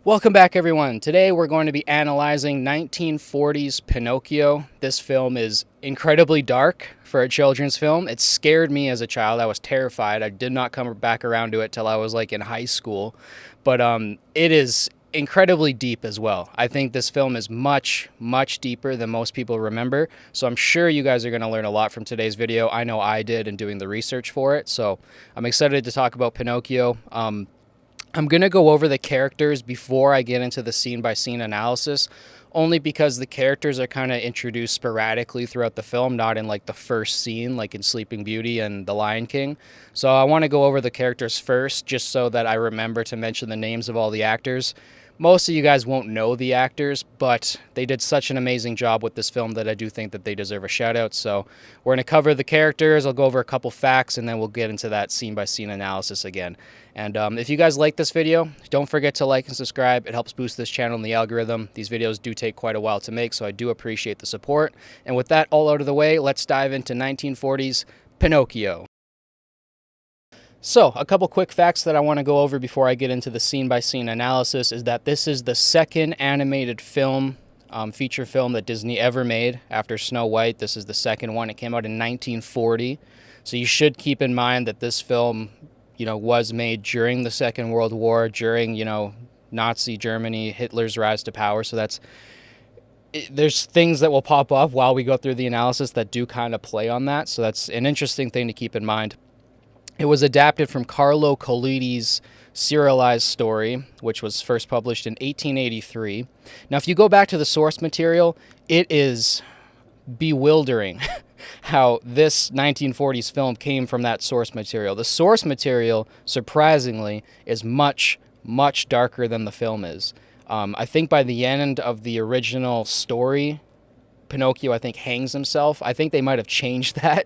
Welcome back, everyone. Today we're going to be analyzing 1940s Pinocchio. This film is incredibly dark for a children's film. It scared me as a child. I was terrified. I did not come back around to it till I was like in high school. But it is incredibly deep as well. I think this film is much, much deeper than most people remember. So I'm sure you guys are going to learn a lot from today's video. I know I did in doing the research for it. So I'm excited to talk about Pinocchio. I'm going to go over the characters before I get into the scene-by-scene analysis, only because the characters are kind of introduced sporadically throughout the film, not in like the first scene, like in Sleeping Beauty and The Lion King. So I want to go over the characters first, just so that I remember to mention the names of all the actors. Most of you guys won't know the actors, but they did such an amazing job with this film that I do think that they deserve a shout out. So we're going to cover the characters, I'll go over a couple facts, and then we'll get into that scene-by-scene analysis again. And if you guys like this video, don't forget to like and subscribe. It helps boost this channel in the algorithm. These videos do take quite a while to make, so I do appreciate the support. And with that all out of the way, let's dive into 1940s Pinocchio. So, a couple quick facts that I want to go over before I get into the scene-by-scene analysis is that this is the second animated film, feature film that Disney ever made after Snow White. This is the second one. It came out in 1940. So you should keep in mind that this film, was made during the Second World War, during, Nazi Germany, Hitler's rise to power. So there's things that will pop up while we go through the analysis that do kind of play on that. So that's an interesting thing to keep in mind. It was adapted from Carlo Collodi's serialized story, which was first published in 1883. Now, if you go back to the source material, it is bewildering how this 1940s film came from that source material. The source material, surprisingly, is much, much darker than the film is. I think by the end of the original story, Pinocchio, I think, hangs himself. I think they might have changed that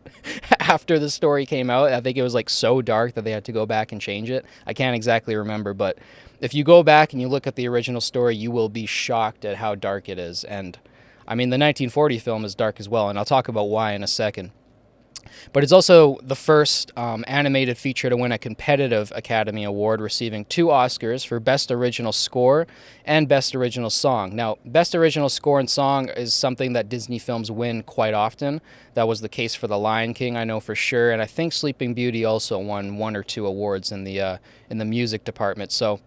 after the story came out. I think it was like so dark that they had to go back and change it. I can't exactly remember, but if you go back and you look at the original story, you will be shocked at how dark it is. And I mean, the 1940 film is dark as well, and I'll talk about why in a second. But it's also the first animated feature to win a competitive Academy Award, receiving 2 Oscars for Best Original Score and Best Original Song. Now, Best Original Score and Song is something that Disney films win quite often. That was the case for The Lion King, I know for sure, and I think Sleeping Beauty also won 1 or 2 awards in the music department. So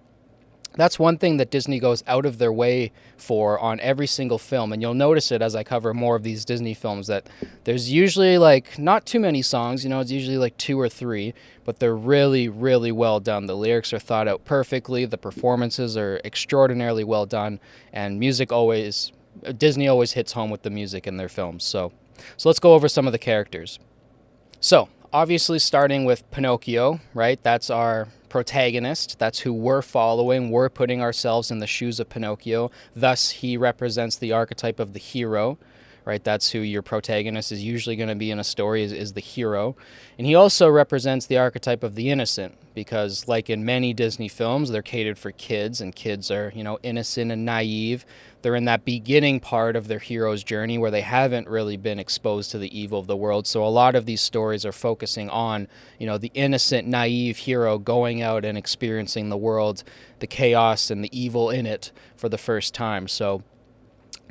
that's one thing that Disney goes out of their way for on every single film, and you'll notice it as I cover more of these Disney films, that there's usually like not too many songs, it's usually like 2 or 3, but they're really, really well done. The lyrics are thought out perfectly, the performances are extraordinarily well done, and Disney always hits home with the music in their films. So let's go over some of the characters. So, obviously starting with Pinocchio, right? That's our protagonist. That's who we're following. We're putting ourselves in the shoes of Pinocchio. Thus, he represents the archetype of the hero, right? That's who your protagonist is usually going to be in a story, is the hero. And he also represents the archetype of the innocent, because like in many Disney films, they're catered for kids, and kids are, innocent and naive. They're in that beginning part of their hero's journey where they haven't really been exposed to the evil of the world. So a lot of these stories are focusing on, the innocent, naive hero going out and experiencing the world, the chaos and the evil in it for the first time. So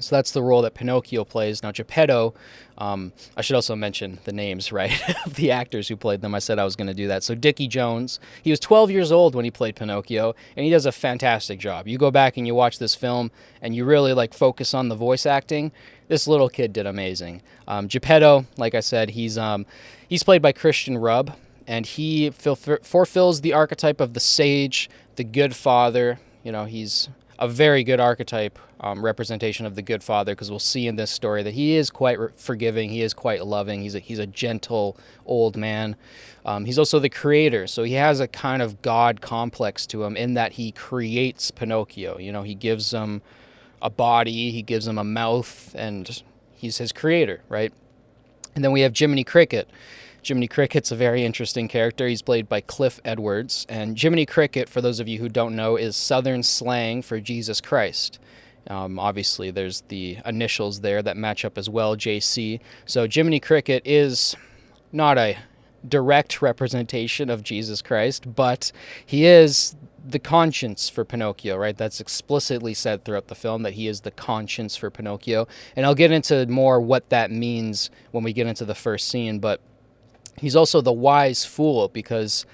that's the role that Pinocchio plays. Now, Geppetto, I should also mention the names, right, of the actors who played them. I said I was going to do that. So Dickie Jones, he was 12 years old when he played Pinocchio, and he does a fantastic job. You go back and you watch this film, and you really, focus on the voice acting. This little kid did amazing. Geppetto, like I said, he's played by Christian Rubb, and he fulfills the archetype of the sage, the good father. He's a very good archetype representation of the good father, because we'll see in this story that he is quite forgiving, he is quite loving, he's a gentle old man. He's also the creator, so he has a kind of God complex to him in that he creates Pinocchio. He gives him a body, he gives him a mouth, and he's his creator, right? And then we have Jiminy Cricket. Jiminy Cricket's a very interesting character. He's played by Cliff Edwards. And Jiminy Cricket, for those of you who don't know, is Southern slang for Jesus Christ. Obviously, there's the initials there that match up as well, JC. So Jiminy Cricket is not a direct representation of Jesus Christ, but he is the conscience for Pinocchio, right? That's explicitly said throughout the film, that he is the conscience for Pinocchio. And I'll get into more what that means when we get into the first scene, but he's also the wise fool, because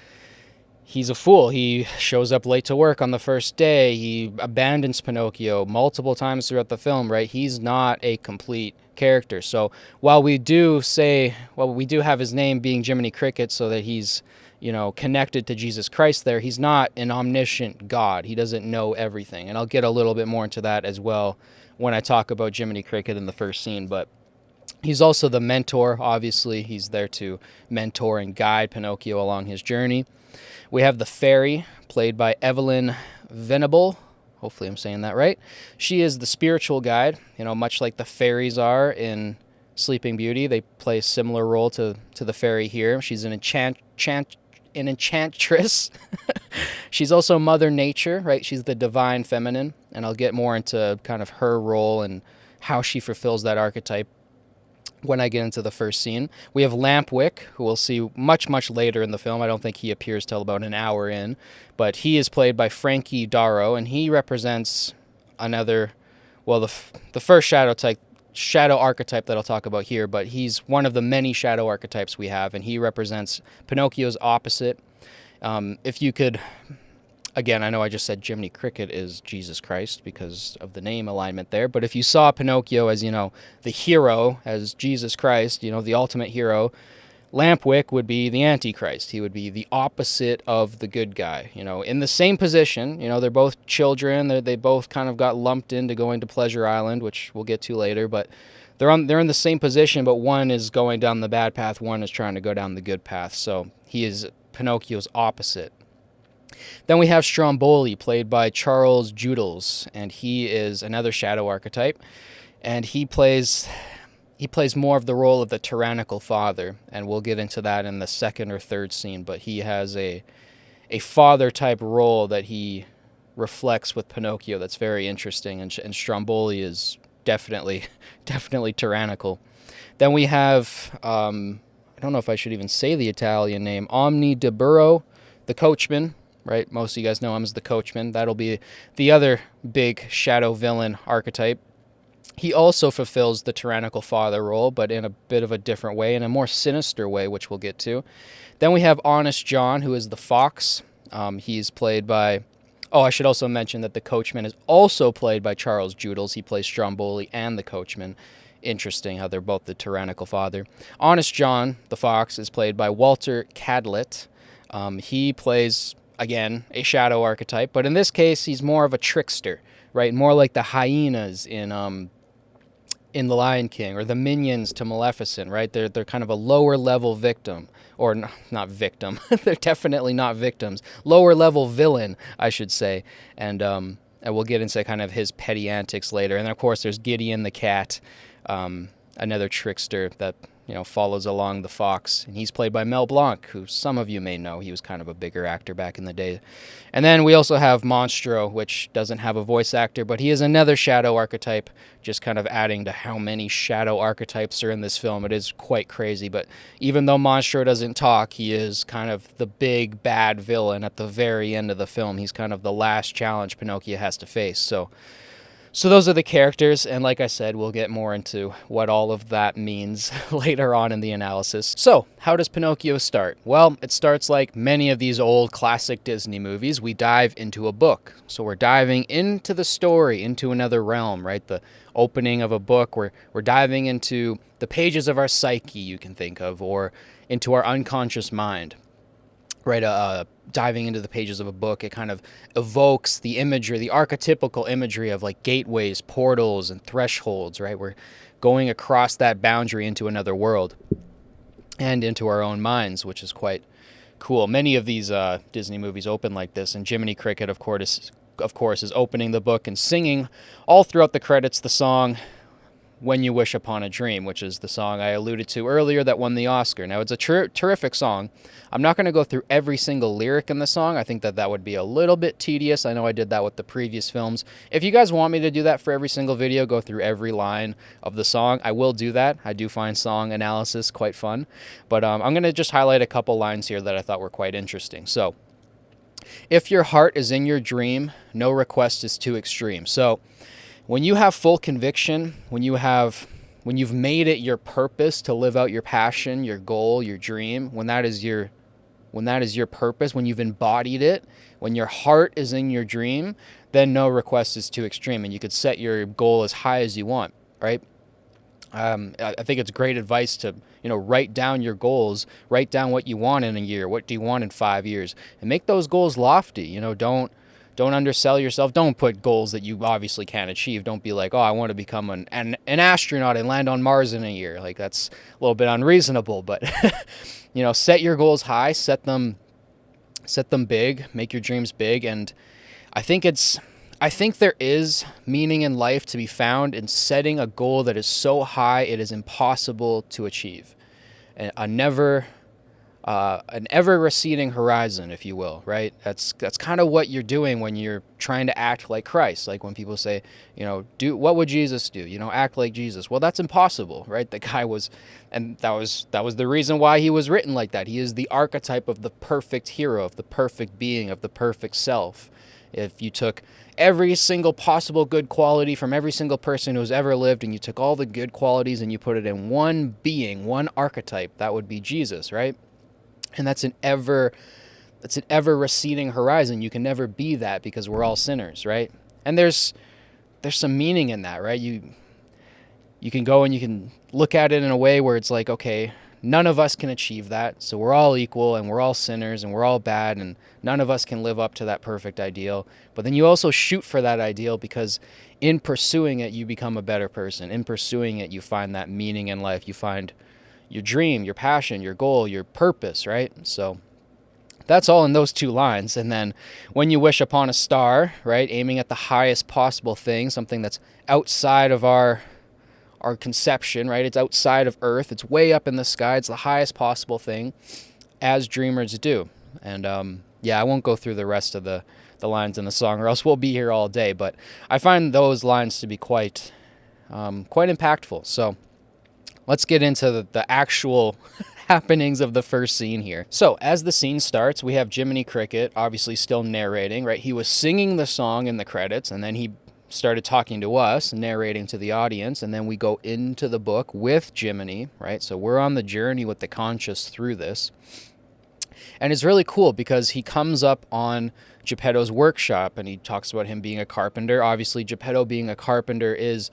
he's a fool. He shows up late to work on the first day. He abandons Pinocchio multiple times throughout the film, right? He's not a complete character. So while we do have his name being Jiminy Cricket so that he's, connected to Jesus Christ there, he's not an omniscient God. He doesn't know everything. And I'll get a little bit more into that as well when I talk about Jiminy Cricket in the first scene. But he's also the mentor, obviously. He's there to mentor and guide Pinocchio along his journey. We have the fairy, played by Evelyn Venable. Hopefully I'm saying that right. She is the spiritual guide, much like the fairies are in Sleeping Beauty. They play a similar role to the fairy here. She's an enchantress. She's also Mother Nature, right? She's the divine feminine, and I'll get more into kind of her role and how she fulfills that archetype when I get into the first scene. We have Lampwick, who we'll see much, much later in the film. I don't think he appears till about an hour in, but he is played by Frankie Darro, and he represents another, the first shadow archetype that I'll talk about here, but he's one of the many shadow archetypes we have, and he represents Pinocchio's opposite. If you could, again, I know I just said Jiminy Cricket is Jesus Christ because of the name alignment there, but if you saw Pinocchio as, the hero, as Jesus Christ, the ultimate hero, Lampwick would be the Antichrist. He would be the opposite of the good guy, in the same position. They're both children. They both kind of got lumped into going to Pleasure Island, which we'll get to later, but they're in the same position, but one is going down the bad path, one is trying to go down the good path. So he is Pinocchio's opposite. Then we have Stromboli, played by Charles Judels, and he is another shadow archetype, and he plays more of the role of the tyrannical father, and we'll get into that in the second or third scene, but he has a father-type role that he reflects with Pinocchio that's very interesting, and Stromboli is definitely tyrannical. Then we have, I don't know if I should even say the Italian name, Omni de Burro, the coachman, right? Most of you guys know him as the coachman. That'll be the other big shadow villain archetype. He also fulfills the tyrannical father role, but in a bit of a different way, in a more sinister way, which we'll get to. Then we have Honest John, who is the fox. He's played by... Oh, I should also mention that the coachman is also played by Charles Judels. He plays Stromboli and the coachman. Interesting how they're both the tyrannical father. Honest John, the fox, is played by Walter Cadlett. He plays, again, a shadow archetype, but in this case, he's more of a trickster, right? More like the hyenas in The Lion King, or the minions to Maleficent, right? They're kind of a lower level victim, or not victim. They're definitely not victims. Lower level villain, I should say. And we'll get into kind of his petty antics later. And then, of course, there's Gideon the cat, another trickster that follows along the fox, and he's played by Mel Blanc, who some of you may know. He was kind of a bigger actor back in the day. And then we also have Monstro, which doesn't have a voice actor, but he is another shadow archetype, just kind of adding to how many shadow archetypes are in this film. It is quite crazy, but even though Monstro doesn't talk, he is kind of the big bad villain at the very end of the film. He's kind of the last challenge Pinocchio has to face. So those are the characters, and like I said, we'll get more into what all of that means later on in the analysis. So, how does Pinocchio start? Well, it starts like many of these old classic Disney movies. We dive into a book. So we're diving into the story, into another realm, right? The opening of a book, we're diving into the pages of our psyche, you can think of, or into our unconscious mind. Right, diving into the pages of a book, it kind of evokes the imagery, the archetypical imagery of like gateways, portals, and thresholds, right? We're going across that boundary into another world and into our own minds, which is quite cool. Many of these Disney movies open like this, and Jiminy Cricket, of course, is opening the book and singing all throughout the credits the song When You Wish Upon a Dream, which is the song I alluded to earlier that won the Oscar. Now, it's a terrific song. I'm not going to go through every single lyric in the song. I think that would be a little bit tedious. I know I did that with the previous films. If you guys want me to do that for every single video, go through every line of the song, I will do that. I do find song analysis quite fun. But I'm going to just highlight a couple lines here that I thought were quite interesting. So, if your heart is in your dream, no request is too extreme. So, when you have full conviction, when you've made it your purpose to live out your passion, your goal, your dream, when that is your purpose, when you've embodied it, when your heart is in your dream, then no request is too extreme, and you could set your goal as high as you want, right? I think it's great advice to, write down your goals, write down what you want in a year, what do you want in 5 years, and make those goals lofty. Don't undersell yourself. Don't put goals that you obviously can't achieve. Don't be like, oh, I want to become an astronaut and land on Mars in a year. Like, that's a little bit unreasonable, but set your goals high, set them big, make your dreams big. And I think there is meaning in life to be found in setting a goal that is so high it is impossible to achieve. An ever receding horizon, if you will, right? That's kind of what you're doing when you're trying to act like Christ. Like when people say, what would Jesus do? Act like Jesus. Well, that's impossible, right? The guy was, and that was the reason why he was written like that. He is the archetype of the perfect hero, of the perfect being, of the perfect self. If you took every single possible good quality from every single person who's ever lived, and you took all the good qualities and you put it in one being, one archetype, that would be Jesus, right? And that's an ever receding horizon. You can never be that because we're all sinners, right? And there's some meaning in that, right? You can go and you can look at it in a way where it's like, okay, none of us can achieve that. So we're all equal and we're all sinners and we're all bad and none of us can live up to that perfect ideal. But then you also shoot for that ideal because in pursuing it, you become a better person. In pursuing it, you find that meaning in life. You find your dream, your passion, your goal, your purpose, right? So that's all in those two lines. And then when you wish upon a star, right, aiming at the highest possible thing, something that's outside of our conception, right? It's outside of Earth. It's way up in the sky. It's the highest possible thing, as dreamers do. And I won't go through the rest of the lines in the song, or else we'll be here all day. But I find those lines to be quite impactful. So let's get into the actual happenings of the first scene here. So as the scene starts, we have Jiminy Cricket obviously still narrating, right? He was singing the song in the credits, and then he started talking to us, narrating to the audience, and then we go into the book with Jiminy, right? So we're on the journey with the conscious through this. And it's really cool because he comes up on Geppetto's workshop, and he talks about him being a carpenter. Obviously, Geppetto being a carpenter is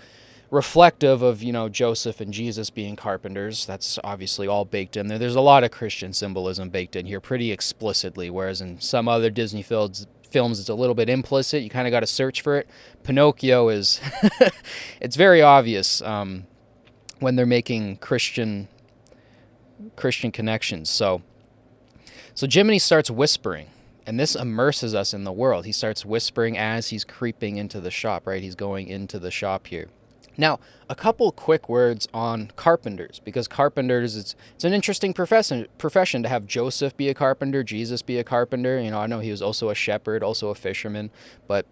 reflective of, Joseph and Jesus being carpenters. That's obviously all baked in there. There's a lot of Christian symbolism baked in here pretty explicitly, whereas in some other Disney films it's a little bit implicit. You kind of got to search for it. Pinocchio is, it's very obvious when they're making Christian connections. So Jiminy starts whispering, and this immerses us in the world. He starts whispering as he's creeping into the shop, right? He's going into the shop here. Now, a couple quick words on carpenters, because carpenters, it's an interesting profession to have Joseph be a carpenter, Jesus be a carpenter. I know he was also a shepherd, also a fisherman, and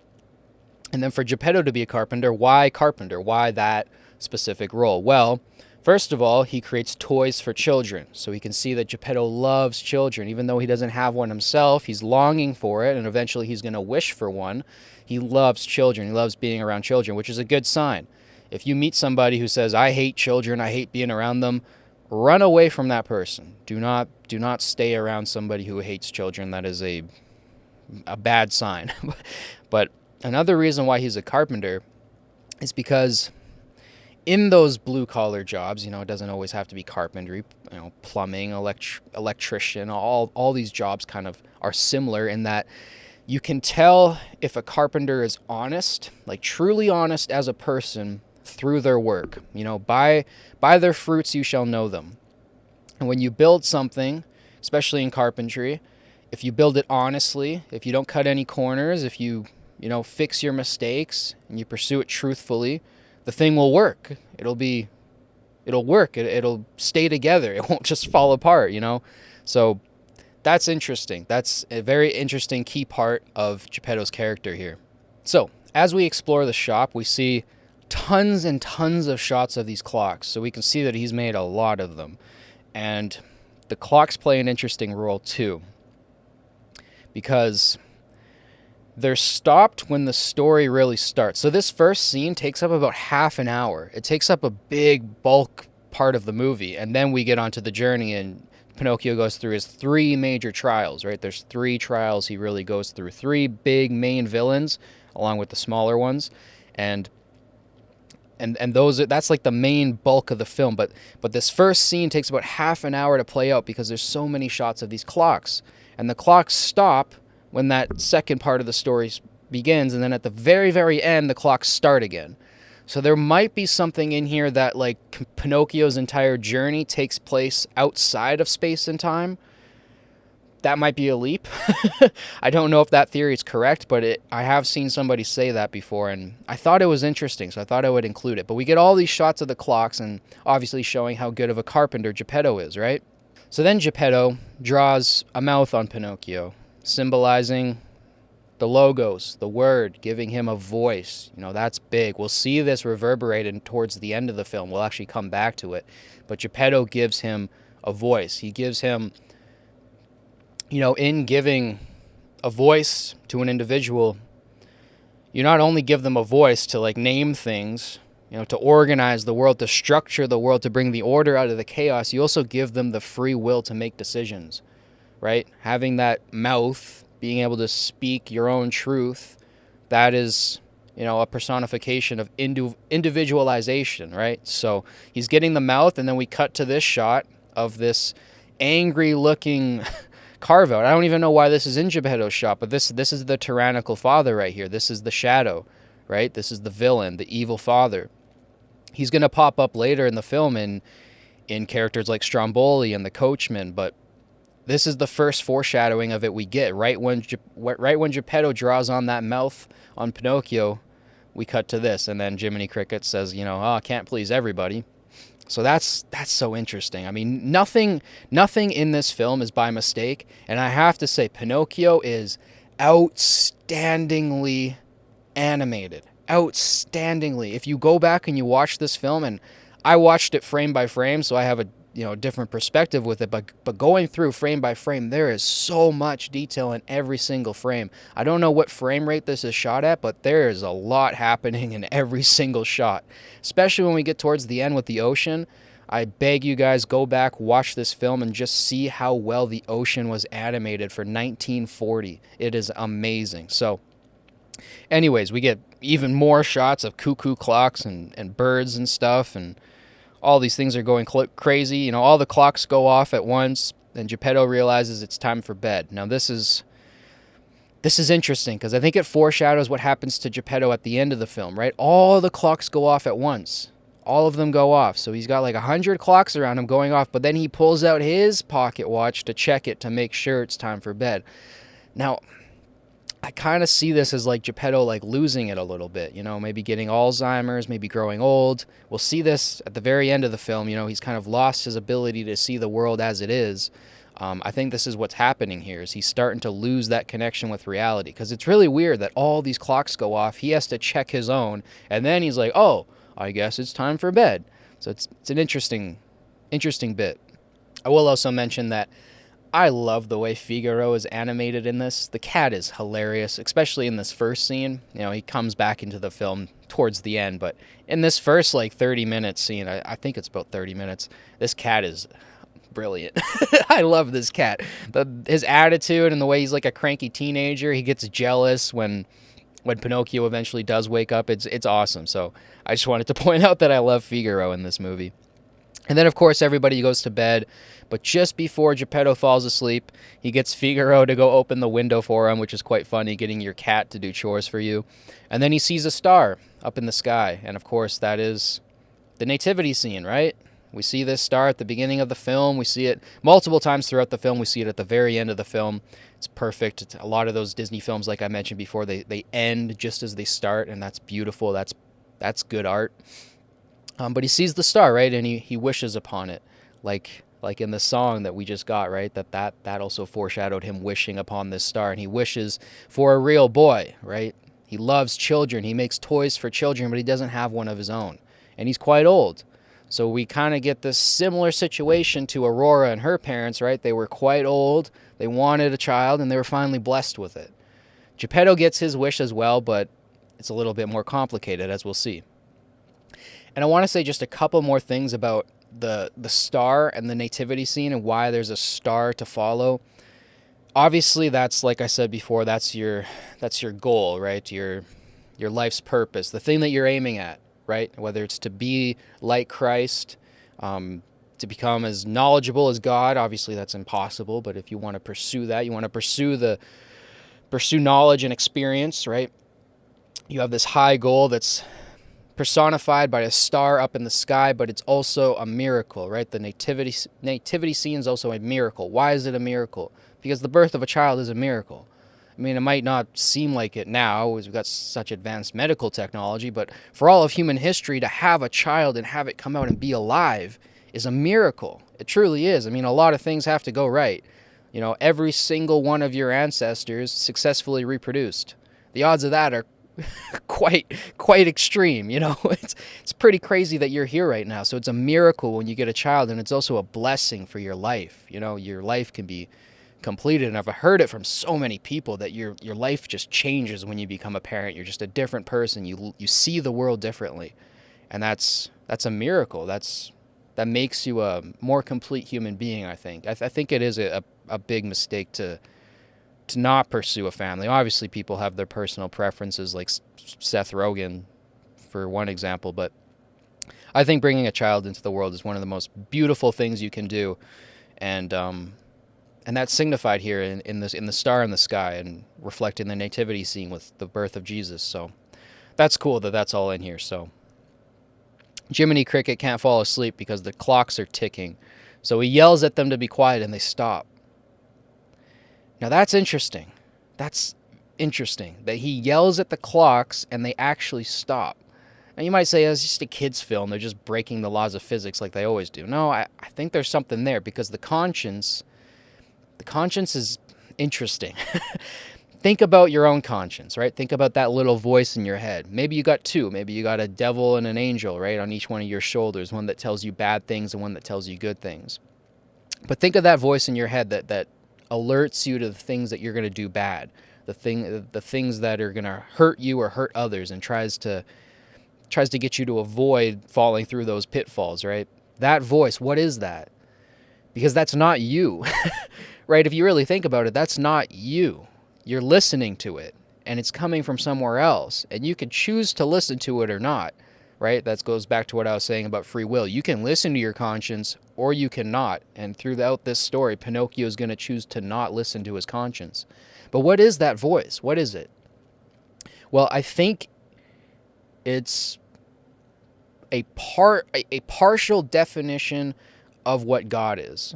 then for Geppetto to be a carpenter? Why that specific role? Well, first of all, he creates toys for children, so we can see that Geppetto loves children. Even though he doesn't have one himself, he's longing for it, and eventually he's going to wish for one. He loves children. He loves being around children, which is a good sign. If you meet somebody who says, I hate children, I hate being around them, run away from that person. Do not stay around somebody who hates children. That is a bad sign. But another reason why he's a carpenter is because in those blue-collar jobs, it doesn't always have to be carpentry, plumbing, electrician, all these jobs kind of are similar in that you can tell if a carpenter is honest, like truly honest as a person, through their work. By their fruits you shall know them. And when you build something, especially in carpentry, if you build it honestly, if you don't cut any corners, if you fix your mistakes and you pursue it truthfully, the thing will work. It'll work. It'll stay together. It won't just fall apart, you know? So that's interesting. That's a very interesting key part of Geppetto's character here. So as we explore the shop, we see tons and tons of shots of these clocks. So we can see that he's made a lot of them. And the clocks play an interesting role too, because they're stopped when the story really starts. So this first scene takes up about half an hour. It takes up a big bulk part of the movie, and then we get onto the journey, and Pinocchio goes through his 3 major trials, right? There's 3 trials he really goes through, 3 big main villains along with the smaller ones, and those that's like the main bulk of the film. But this first scene takes about half an hour to play out because there's so many shots of these clocks, and the clocks stop when that second part of the story begins, and then at the very, very end, the clocks start again. So there might be something in here that, like, Pinocchio's entire journey takes place outside of space and time. That might be a leap. I don't know if that theory is correct, but I have seen somebody say that before, and I thought it was interesting, so I thought I would include it. But we get all these shots of the clocks, and obviously showing how good of a carpenter Geppetto is, right? So then Geppetto draws a mouth on Pinocchio, symbolizing the logos, the word, giving him a voice. You know, that's big. We'll see this reverberated towards the end of the film. We'll actually come back to it. But Geppetto gives him a voice. He gives him, you know, in giving a voice to an individual, you not only give them a voice to, like, name things, you know, to organize the world, to structure the world, to bring the order out of the chaos, you also give them the free will to make decisions. Right? Having that mouth, being able to speak your own truth, that is, you know, a personification of individualization, right? So he's getting the mouth, and then we cut to this shot of this angry-looking carve-out. I don't even know why this is in Geppetto's shop, but this is the tyrannical father right here. This is the shadow, right? This is the villain, the evil father. He's going to pop up later in the film in characters like Stromboli and the coachman, but this is the first foreshadowing of it we get. Right when Geppetto draws on that mouth on Pinocchio, we cut to this, and then Jiminy Cricket says, you know, I can't please everybody. So that's so interesting. I mean, nothing in this film is by mistake, and I have to say, Pinocchio is outstandingly animated. Outstandingly. If you go back and you watch this film, and I watched it frame by frame, so I have a different perspective with it, but going through frame by frame, there is so much detail in every single frame. I don't know what frame rate this is shot at, but there is a lot happening in every single shot, especially when we get towards the end with the ocean. I beg you guys, go back, watch this film, and just see how well the ocean was animated for 1940. It is amazing. So anyways, we get even more shots of cuckoo clocks and birds and stuff, and all these things are going crazy. You know, all the clocks go off at once, and Geppetto realizes it's time for bed. Now, this is interesting, because I think it foreshadows what happens to Geppetto at the end of the film, right? All the clocks go off at once. All of them go off. So he's got like 100 clocks around him going off, but then he pulls out his pocket watch to check it to make sure it's time for bed. Now, I kind of see this as like Geppetto like losing it a little bit, you know, maybe getting Alzheimer's, maybe growing old. We'll see this at the very end of the film. You know, he's kind of lost his ability to see the world as it is. I think this is what's happening here, is he's starting to lose that connection with reality, because it's really weird that all these clocks go off. He has to check his own, and then he's like, oh, I guess it's time for bed. So it's an interesting bit. I will also mention that I love the way Figaro is animated in this. The cat is hilarious, especially in this first scene. You know, he comes back into the film towards the end, but in this first, like, 30-minute scene, I think it's about 30 minutes, this cat is brilliant. I love this cat. His attitude and the way he's like a cranky teenager. He gets jealous when Pinocchio eventually does wake up. It's awesome. So I just wanted to point out that I love Figaro in this movie. And then, of course, everybody goes to bed. But just before Geppetto falls asleep, he gets Figaro to go open the window for him, which is quite funny, getting your cat to do chores for you. And then he sees a star up in the sky. And, of course, that is the nativity scene, right? We see this star at the beginning of the film. We see it multiple times throughout the film. We see it at the very end of the film. It's perfect. A lot of those Disney films, like I mentioned before, they end just as they start, and that's beautiful. That's That's good art. But he sees the star, right, and he wishes upon it, like in the song that we just got, right? That also foreshadowed him wishing upon this star, and he wishes for a real boy, right? He loves children. He makes toys for children, but he doesn't have one of his own, and he's quite old. So we kind of get this similar situation to Aurora and her parents, right? They were quite old. They wanted a child, and they were finally blessed with it. Geppetto gets his wish as well, but it's a little bit more complicated, as we'll see. And I want to say just a couple more things about the star and the nativity scene and why there's a star to follow. Obviously, that's, like I said before, that's your goal, right? Your life's purpose, the thing that you're aiming at, right? Whether it's to be like Christ, to become as knowledgeable as God. Obviously, that's impossible, but if you want to pursue that, you want to pursue knowledge and experience, right? You have this high goal that's personified by a star up in the sky, but it's also a miracle, right? The nativity scene is also a miracle. Why is it a miracle? Because the birth of a child is a miracle. I mean, it might not seem like it now, as we've got such advanced medical technology, but for all of human history, to have a child and have it come out and be alive is a miracle. It truly is. I mean, a lot of things have to go right. You know, every single one of your ancestors successfully reproduced. The odds of that are quite extreme, you know. It's pretty crazy that you're here right now. So it's a miracle when you get a child, and it's also a blessing for your life. You know, your life can be completed, and I've heard it from so many people that your life just changes when you become a parent. You're just a different person. You see the world differently, and that's a miracle. That makes you a more complete human being, I think. I think it is a big mistake to not pursue a family. Obviously, people have their personal preferences, like Seth Rogen, for one example, but I think bringing a child into the world is one of the most beautiful things you can do, and that's signified here in the star in the sky and reflecting the nativity scene with the birth of Jesus. So that's cool that that's all in here. So Jiminy Cricket can't fall asleep because the clocks are ticking, so he yells at them to be quiet, and they stop. Now that's interesting. That's interesting that he yells at the clocks and they actually stop. Now you might say, oh, it's just a kid's film. They're just breaking the laws of physics like they always do. No, I think there's something there, because the conscience is interesting. Think about your own conscience, right? Think about that little voice in your head. Maybe you got two. Maybe you got a devil and an angel, right, on each one of your shoulders, one that tells you bad things and one that tells you good things. But think of that voice in your head that alerts you to the things that you're going to do bad, the things that are going to hurt you or hurt others, and tries to get you to avoid falling through those pitfalls, right? That voice, what is that? Because that's not you, right? If you really think about it, that's not you. You're listening to it, and it's coming from somewhere else, and you can choose to listen to it or not, right? That goes back to what I was saying about free will. You can listen to your conscience, or you cannot. And throughout this story, Pinocchio is going to choose to not listen to his conscience. But what is that voice? What is it? Well, I think it's a partial definition of what God is.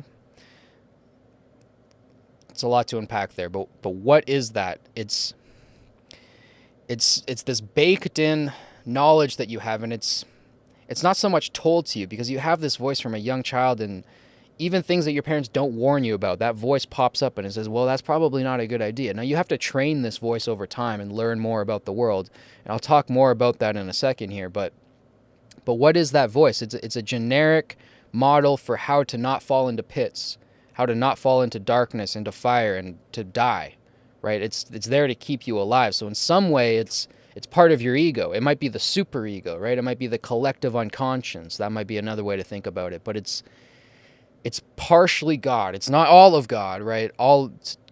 It's a lot to unpack there, but what is that? It's this baked in knowledge that you have, and it's not so much told to you, because you have this voice from a young child, and even things that your parents don't warn you about, that voice pops up and it says, well, that's probably not a good idea. Now you have to train this voice over time and learn more about the world, and I'll talk more about that in a second here, but what is that voice? It's a generic model for how to not fall into pits, how to not fall into darkness, into fire, and to die, right? It's there to keep you alive. So in some way, it's part of your ego. It might be the super ego, right? It might be the collective unconscious. That might be another way to think about it. But it's partially God. It's not all of God, right?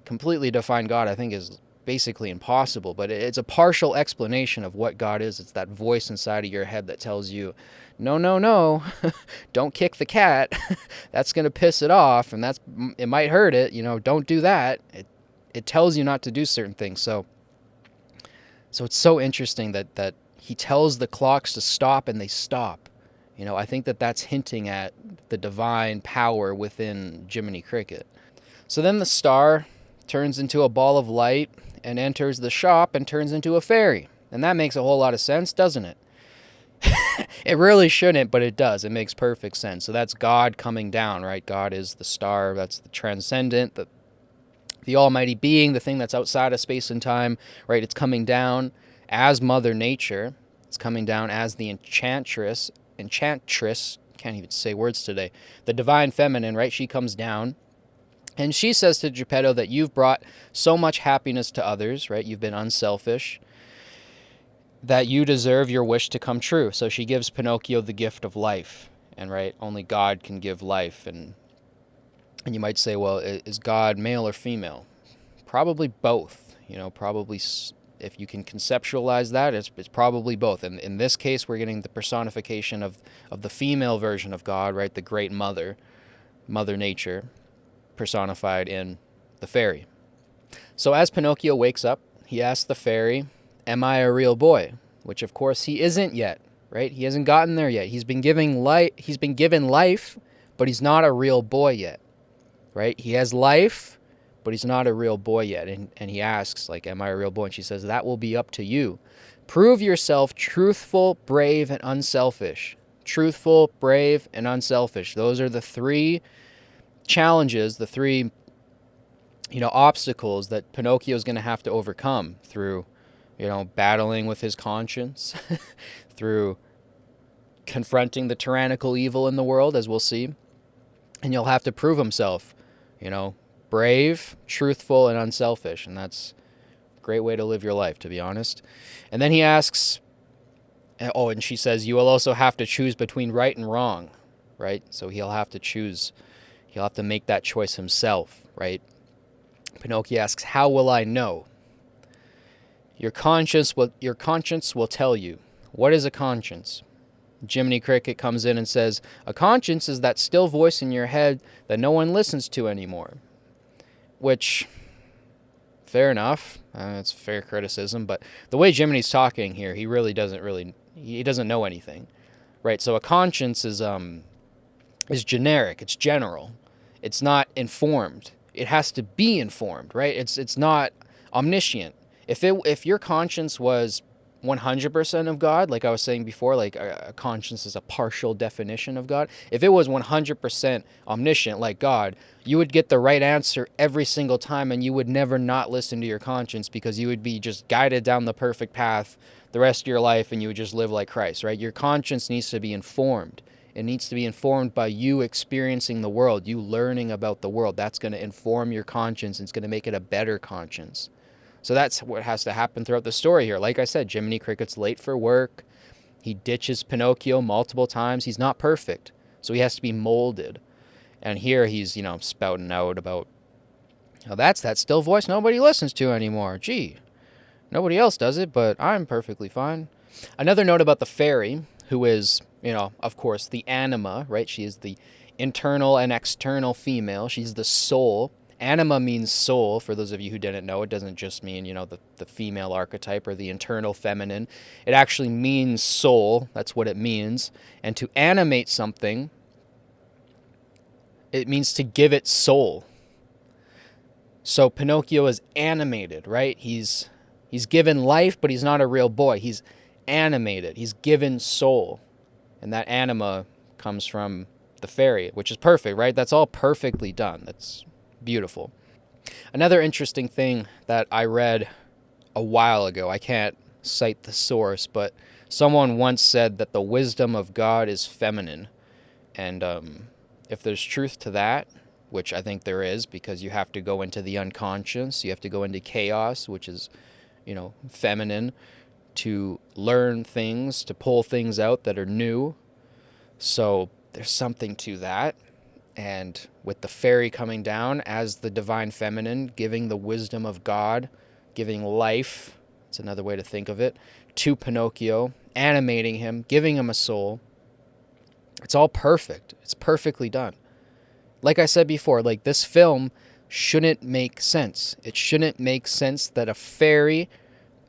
Completely define God, I think, is basically impossible. But it's a partial explanation of what God is. It's that voice inside of your head that tells you, no, don't kick the cat. That's going to piss it off, and it might hurt it. You know, don't do that. It tells you not to do certain things. So it's so interesting that he tells the clocks to stop, and they stop. You know, I think that's hinting at the divine power within Jiminy Cricket. So then the star turns into a ball of light and enters the shop and turns into a fairy. And that makes a whole lot of sense, doesn't it? It really shouldn't, but it does. It makes perfect sense. So that's God coming down, right? God is the star. That's the transcendent, the almighty being, the thing that's outside of space and time, right? It's coming down as Mother Nature. It's coming down as the enchantress, can't even say words today, the divine feminine, right? She comes down and she says to Geppetto that you've brought so much happiness to others, right? You've been unselfish, that you deserve your wish to come true. So she gives Pinocchio the gift of life, and right, only God can give life. And you might say, well, is God male or female? Probably both. Probably if you can conceptualize that, it's probably both. And in this case, we're getting the personification of the female version of God, right? The great mother, Mother Nature, personified in the fairy. So as Pinocchio wakes up, he asks the fairy, am I a real boy? Which of course he isn't yet, right? He hasn't gotten there yet. He's been given life, but he's not a real boy yet, right? He has life, but he's not a real boy yet. And he asks, like, am I a real boy? And she says, that will be up to you. Prove yourself truthful, brave, and unselfish. Truthful, brave, and unselfish. Those are the three challenges, the three obstacles that Pinocchio is going to have to overcome through battling with his conscience, through confronting the tyrannical evil in the world, as we'll see. And you'll have to prove himself, brave, truthful, and unselfish. And that's a great way to live your life, to be honest. And then he asks, and she says, you will also have to choose between right and wrong, right? So he'll have to choose, he'll have to make that choice himself, right? Pinocchio asks, how will I know? Your conscience will tell you. What is a conscience? Jiminy Cricket comes in and says, a conscience is that still voice in your head that no one listens to anymore. Which, fair enough. It's fair criticism, but the way Jiminy's talking here, he doesn't know anything, right? So a conscience is generic. It's general. It's not informed. It has to be informed, right? It's not omniscient. If your conscience was 100% of God, like I was saying before, like a conscience is a partial definition of God. If it was 100% omniscient, like God, you would get the right answer every single time, and you would never not listen to your conscience because you would be just guided down the perfect path the rest of your life, and you would just live like Christ, right? Your conscience needs to be informed. It needs to be informed by you experiencing the world, you learning about the world. That's going to inform your conscience. It's going to make it a better conscience. So that's what has to happen throughout the story here. Like I said, Jiminy Cricket's late for work. He ditches Pinocchio multiple times. He's not perfect, so he has to be molded. And here he's, spouting out about, that's that still voice nobody listens to anymore. Gee, nobody else does it, but I'm perfectly fine. Another note about the fairy, who is, of course, the anima, right? She is the internal and external female. She's the soul. Anima means soul, for those of you who didn't know. It doesn't just mean, the female archetype or the internal feminine. It actually means soul. That's what it means. And to animate something, it means to give it soul. So Pinocchio is animated, right? He's given life, but he's not a real boy. He's animated. He's given soul. And that anima comes from the fairy, which is perfect, right? That's all perfectly done. That's beautiful. Another interesting thing that I read a while ago, I can't cite the source, but someone once said that the wisdom of God is feminine. And if there's truth to that, which I think there is, because you have to go into the unconscious, you have to go into chaos, which is, feminine, to learn things, to pull things out that are new. So there's something to that. And with the fairy coming down as the divine feminine, giving the wisdom of God, giving life, it's another way to think of it, to Pinocchio, animating him, giving him a soul. It's all perfect. It's perfectly done. Like I said before, like this film shouldn't make sense. It shouldn't make sense that a fairy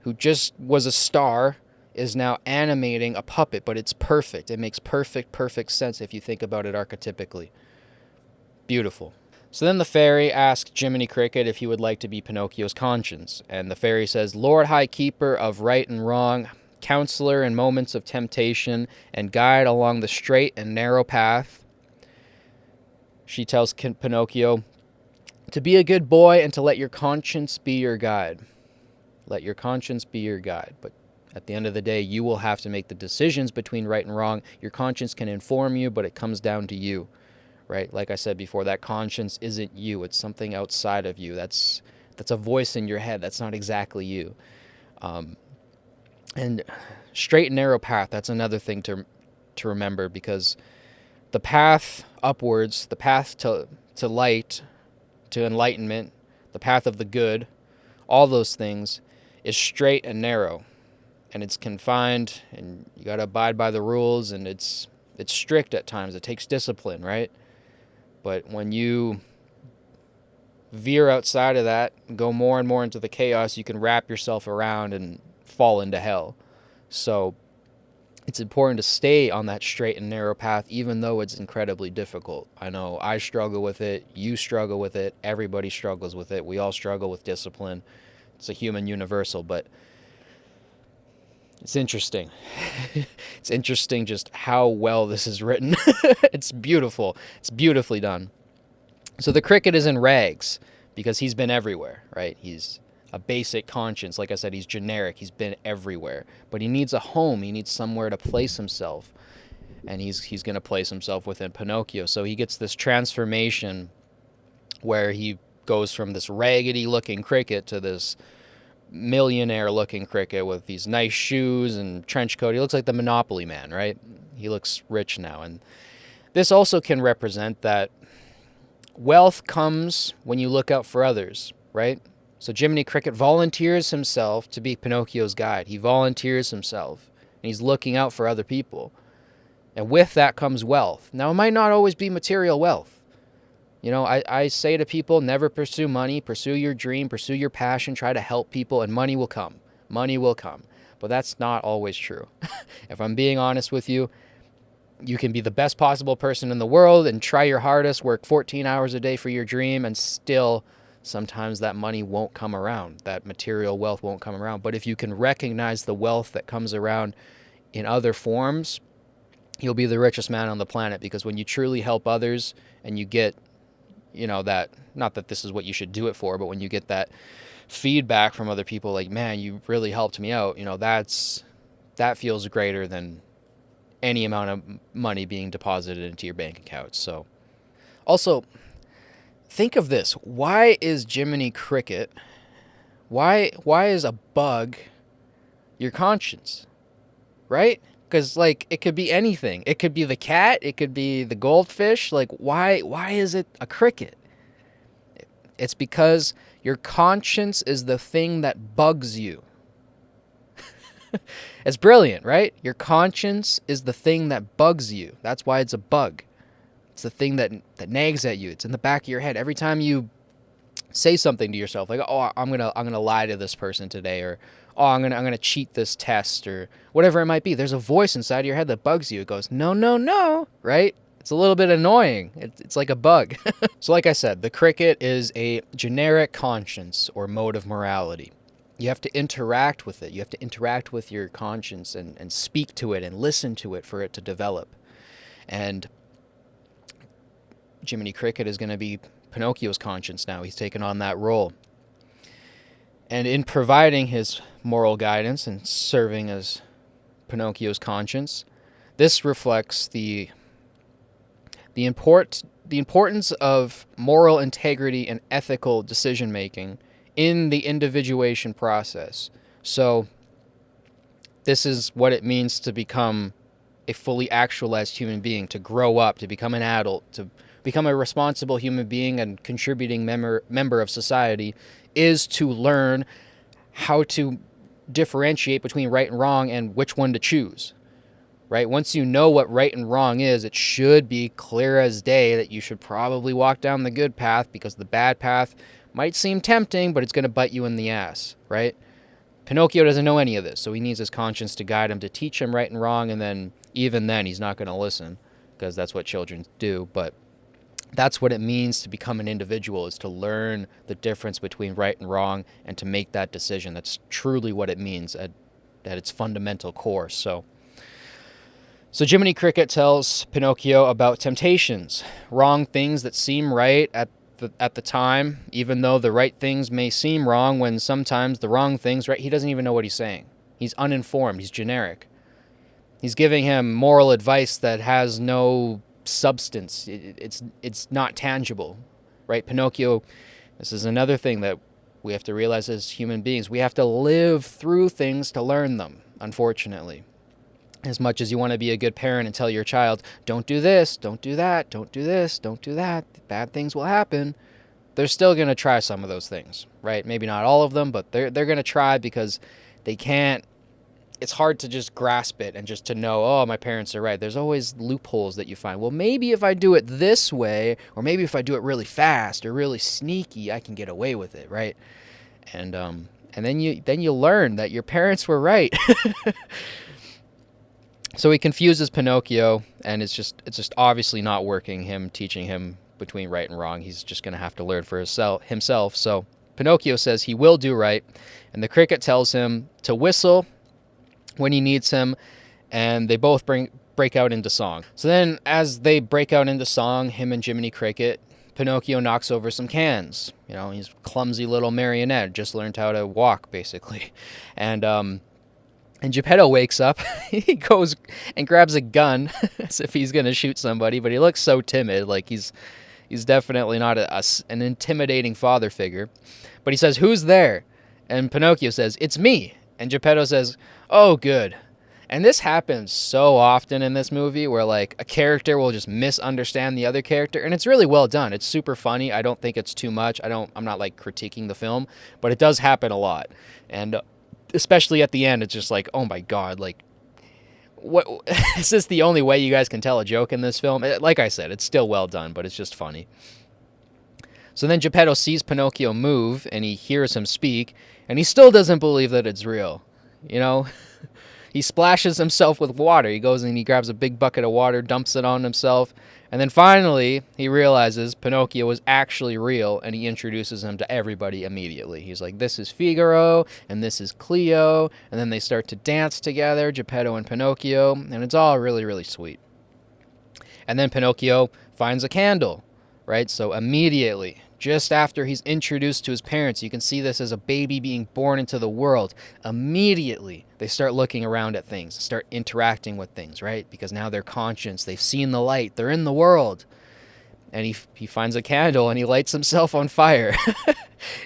who just was a star is now animating a puppet, but it's perfect. It makes perfect sense if you think about it archetypically. Beautiful. So then the fairy asked Jiminy Cricket if he would like to be Pinocchio's conscience. And the fairy says, Lord High Keeper of right and wrong, counselor in moments of temptation, and guide along the straight and narrow path. She tells Pinocchio to be a good boy and to let your conscience be your guide. Let your conscience be your guide. But at the end of the day, you will have to make the decisions between right and wrong. Your conscience can inform you, but it comes down to you, right? Like I said before, that conscience isn't you. It's something outside of you. That's a voice in your head. That's not exactly you. And straight and narrow path, that's another thing to remember, because the path upwards, the path to light, to enlightenment, the path of the good, all those things is straight and narrow, and it's confined, and you got to abide by the rules, and it's strict at times. It takes discipline, right? But when you veer outside of that, go more and more into the chaos, you can wrap yourself around and fall into hell. So it's important to stay on that straight and narrow path, even though it's incredibly difficult. I know I struggle with it. You struggle with it. Everybody struggles with it. We all struggle with discipline. It's a human universal, but it's interesting. It's interesting just how well this is written. It's beautiful. It's beautifully done. So the cricket is in rags because he's been everywhere, right? He's a basic conscience. Like I said, he's generic. He's been everywhere. But he needs a home. He needs somewhere to place himself. And he's going to place himself within Pinocchio. So he gets this transformation where he goes from this raggedy-looking cricket to this millionaire-looking cricket with these nice shoes and trench coat. He looks like the Monopoly man, right? He looks rich now. And this also can represent that wealth comes when you look out for others, right? So Jiminy Cricket volunteers himself to be Pinocchio's guide. He volunteers himself, and he's looking out for other people. And with that comes wealth. Now, it might not always be material wealth. You know, I say to people, never pursue money. Pursue your dream. Pursue your passion. Try to help people, and money will come. Money will come. But that's not always true. If I'm being honest with you, you can be the best possible person in the world and try your hardest, work 14 hours a day for your dream, and still sometimes that money won't come around. That material wealth won't come around. But if you can recognize the wealth that comes around in other forms, you'll be the richest man on the planet, because when you truly help others and you get, you know, that, not that this is what you should do it for, but when you get that feedback from other people, like, man, you really helped me out, you know, that feels greater than any amount of money being deposited into your bank account. So also, think of this. Why is Jiminy Cricket, why is a bug your conscience, right? Because, like, it could be anything. It could be the cat. It could be the goldfish. Like, why is it a cricket? It's because your conscience is the thing that bugs you. It's brilliant, right? Your conscience is the thing that bugs you. That's why it's a bug. It's the thing that nags at you. It's in the back of your head. Every time you say something to yourself, like, oh, I'm gonna lie to this person today, or oh, I'm gonna cheat this test, or whatever it might be. There's a voice inside of your head that bugs you. It goes, no, no, no, right? It's a little bit annoying. It's like a bug. So like I said, the cricket is a generic conscience or mode of morality. You have to interact with it. You have to interact with your conscience and speak to it and listen to it for it to develop. And Jiminy Cricket is going to be Pinocchio's conscience now. He's taken on that role. And in providing his moral guidance and serving as Pinocchio's conscience, this reflects the importance of moral integrity and ethical decision-making in the individuation process. So this is what it means to become a fully actualized human being, to grow up, to become an adult, to become a responsible human being and contributing member of society, is to learn how to differentiate between right and wrong and which one to choose. Right? Once you know what right and wrong is, it should be clear as day that you should probably walk down the good path, because the bad path might seem tempting, but it's going to bite you in the ass, right? Pinocchio doesn't know any of this, so he needs his conscience to guide him, to teach him right and wrong, and then even then he's not going to listen, because that's what children do. But that's what it means to become an individual, is to learn the difference between right and wrong and to make that decision. That's truly what it means. at its fundamental core. So Jiminy Cricket tells Pinocchio about temptations, wrong things that seem right at the time, even though the right things may seem wrong when sometimes the wrong things right. He doesn't even know what he's saying. He's uninformed. He's generic. He's giving him moral advice that has no substance. It's not tangible, right? Pinocchio, this is another thing that we have to realize as human beings. We have to live through things to learn them, unfortunately. As much as you want to be a good parent and tell your child, don't do this, don't do that, don't do this, don't do that, bad things will happen, they're still going to try some of those things, right? Maybe not all of them, but they're going to try because they can't. It's hard to just grasp it and just to know, oh, my parents are right. There's always loopholes that you find. Well, maybe if I do it this way, or maybe if I do it really fast or really sneaky, I can get away with it, right? And then you learn that your parents were right. So he confuses Pinocchio, and it's just obviously not working, him teaching him between right and wrong. He's just going to have to learn for himself. So Pinocchio says he will do right, and the cricket tells him to whistle when he needs him, and they both break out into song. So then as they break out into song, him and Jiminy Cricket, Pinocchio knocks over some cans. You know, he's a clumsy little marionette, just learned how to walk, basically. And Geppetto wakes up. He goes and grabs a gun as if he's going to shoot somebody, but he looks so timid, like he's definitely not an intimidating father figure. But he says, "Who's there?" And Pinocchio says, "It's me." And Geppetto says, "Oh, good." And this happens so often in this movie where, like, a character will just misunderstand the other character, and it's really well done. It's super funny. I don't think it's too much. I'm not, like, critiquing the film, but it does happen a lot. And especially at the end, it's just like, oh my god, like, what? Is this the only way you guys can tell a joke in this film? Like I said, it's still well done, but it's just funny. So then Geppetto sees Pinocchio move, and he hears him speak, and he still doesn't believe that it's real. You know? He splashes himself with water. He goes and he grabs a big bucket of water, dumps it on himself, and then finally he realizes Pinocchio was actually real, and he introduces him to everybody immediately. He's like, this is Figaro, and this is Cleo, and then they start to dance together, Geppetto and Pinocchio, and it's all really, really sweet. And then Pinocchio finds a candle, right? So immediately, just after he's introduced to his parents, you can see this as a baby being born into the world. Immediately, they start looking around at things, start interacting with things, right? Because now they're conscious, they've seen the light, they're in the world. And he finds a candle and he lights himself on fire.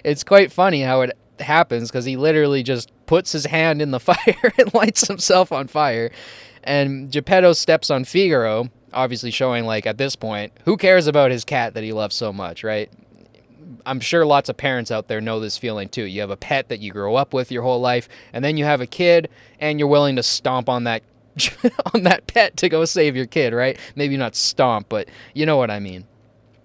It's quite funny how it happens, because he literally just puts his hand in the fire and lights himself on fire. And Geppetto steps on Figaro, obviously showing, like, at this point, who cares about his cat that he loves so much, right? I'm sure lots of parents out there know this feeling too. You have a pet that you grow up with your whole life, and then you have a kid, and you're willing to stomp on that on that pet to go save your kid, right? Maybe not stomp, but you know what I mean.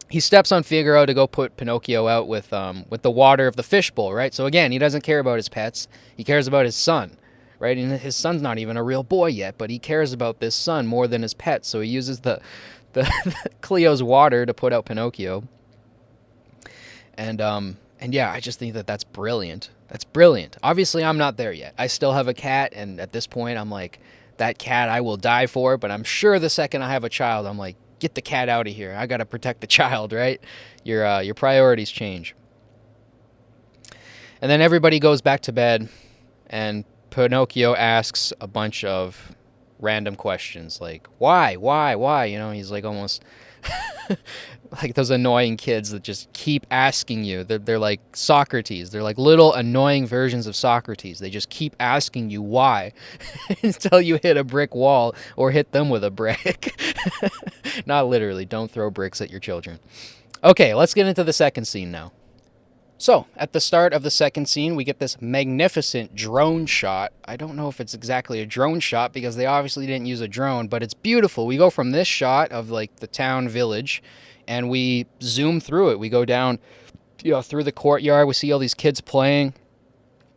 He steps on Figaro to go put Pinocchio out with the water of the fishbowl, right? So again, he doesn't care about his pets. He cares about his son, right? And his son's not even a real boy yet, but he cares about this son more than his pet. So he uses the Cleo's water to put out Pinocchio. And yeah, I just think that's brilliant. That's brilliant. Obviously, I'm not there yet. I still have a cat, and at this point, I'm like, that cat I will die for, but I'm sure the second I have a child, I'm like, get the cat out of here. I got to protect the child, right? Your priorities change. And then everybody goes back to bed, and Pinocchio asks a bunch of random questions, like, why? You know, he's like almost... like those annoying kids that just keep asking you. They're like Socrates. They're like little annoying versions of Socrates. They just keep asking you why until you hit a brick wall or hit them with a brick. Not literally. Don't throw bricks at your children. Okay, let's get into the second scene now. So, at the start of the second scene, we get this magnificent drone shot. I don't know if it's exactly a drone shot because they obviously didn't use a drone, but it's beautiful. We go from this shot of, like, the town village, and we zoom through it. We go down, you know, through the courtyard. We see all these kids playing,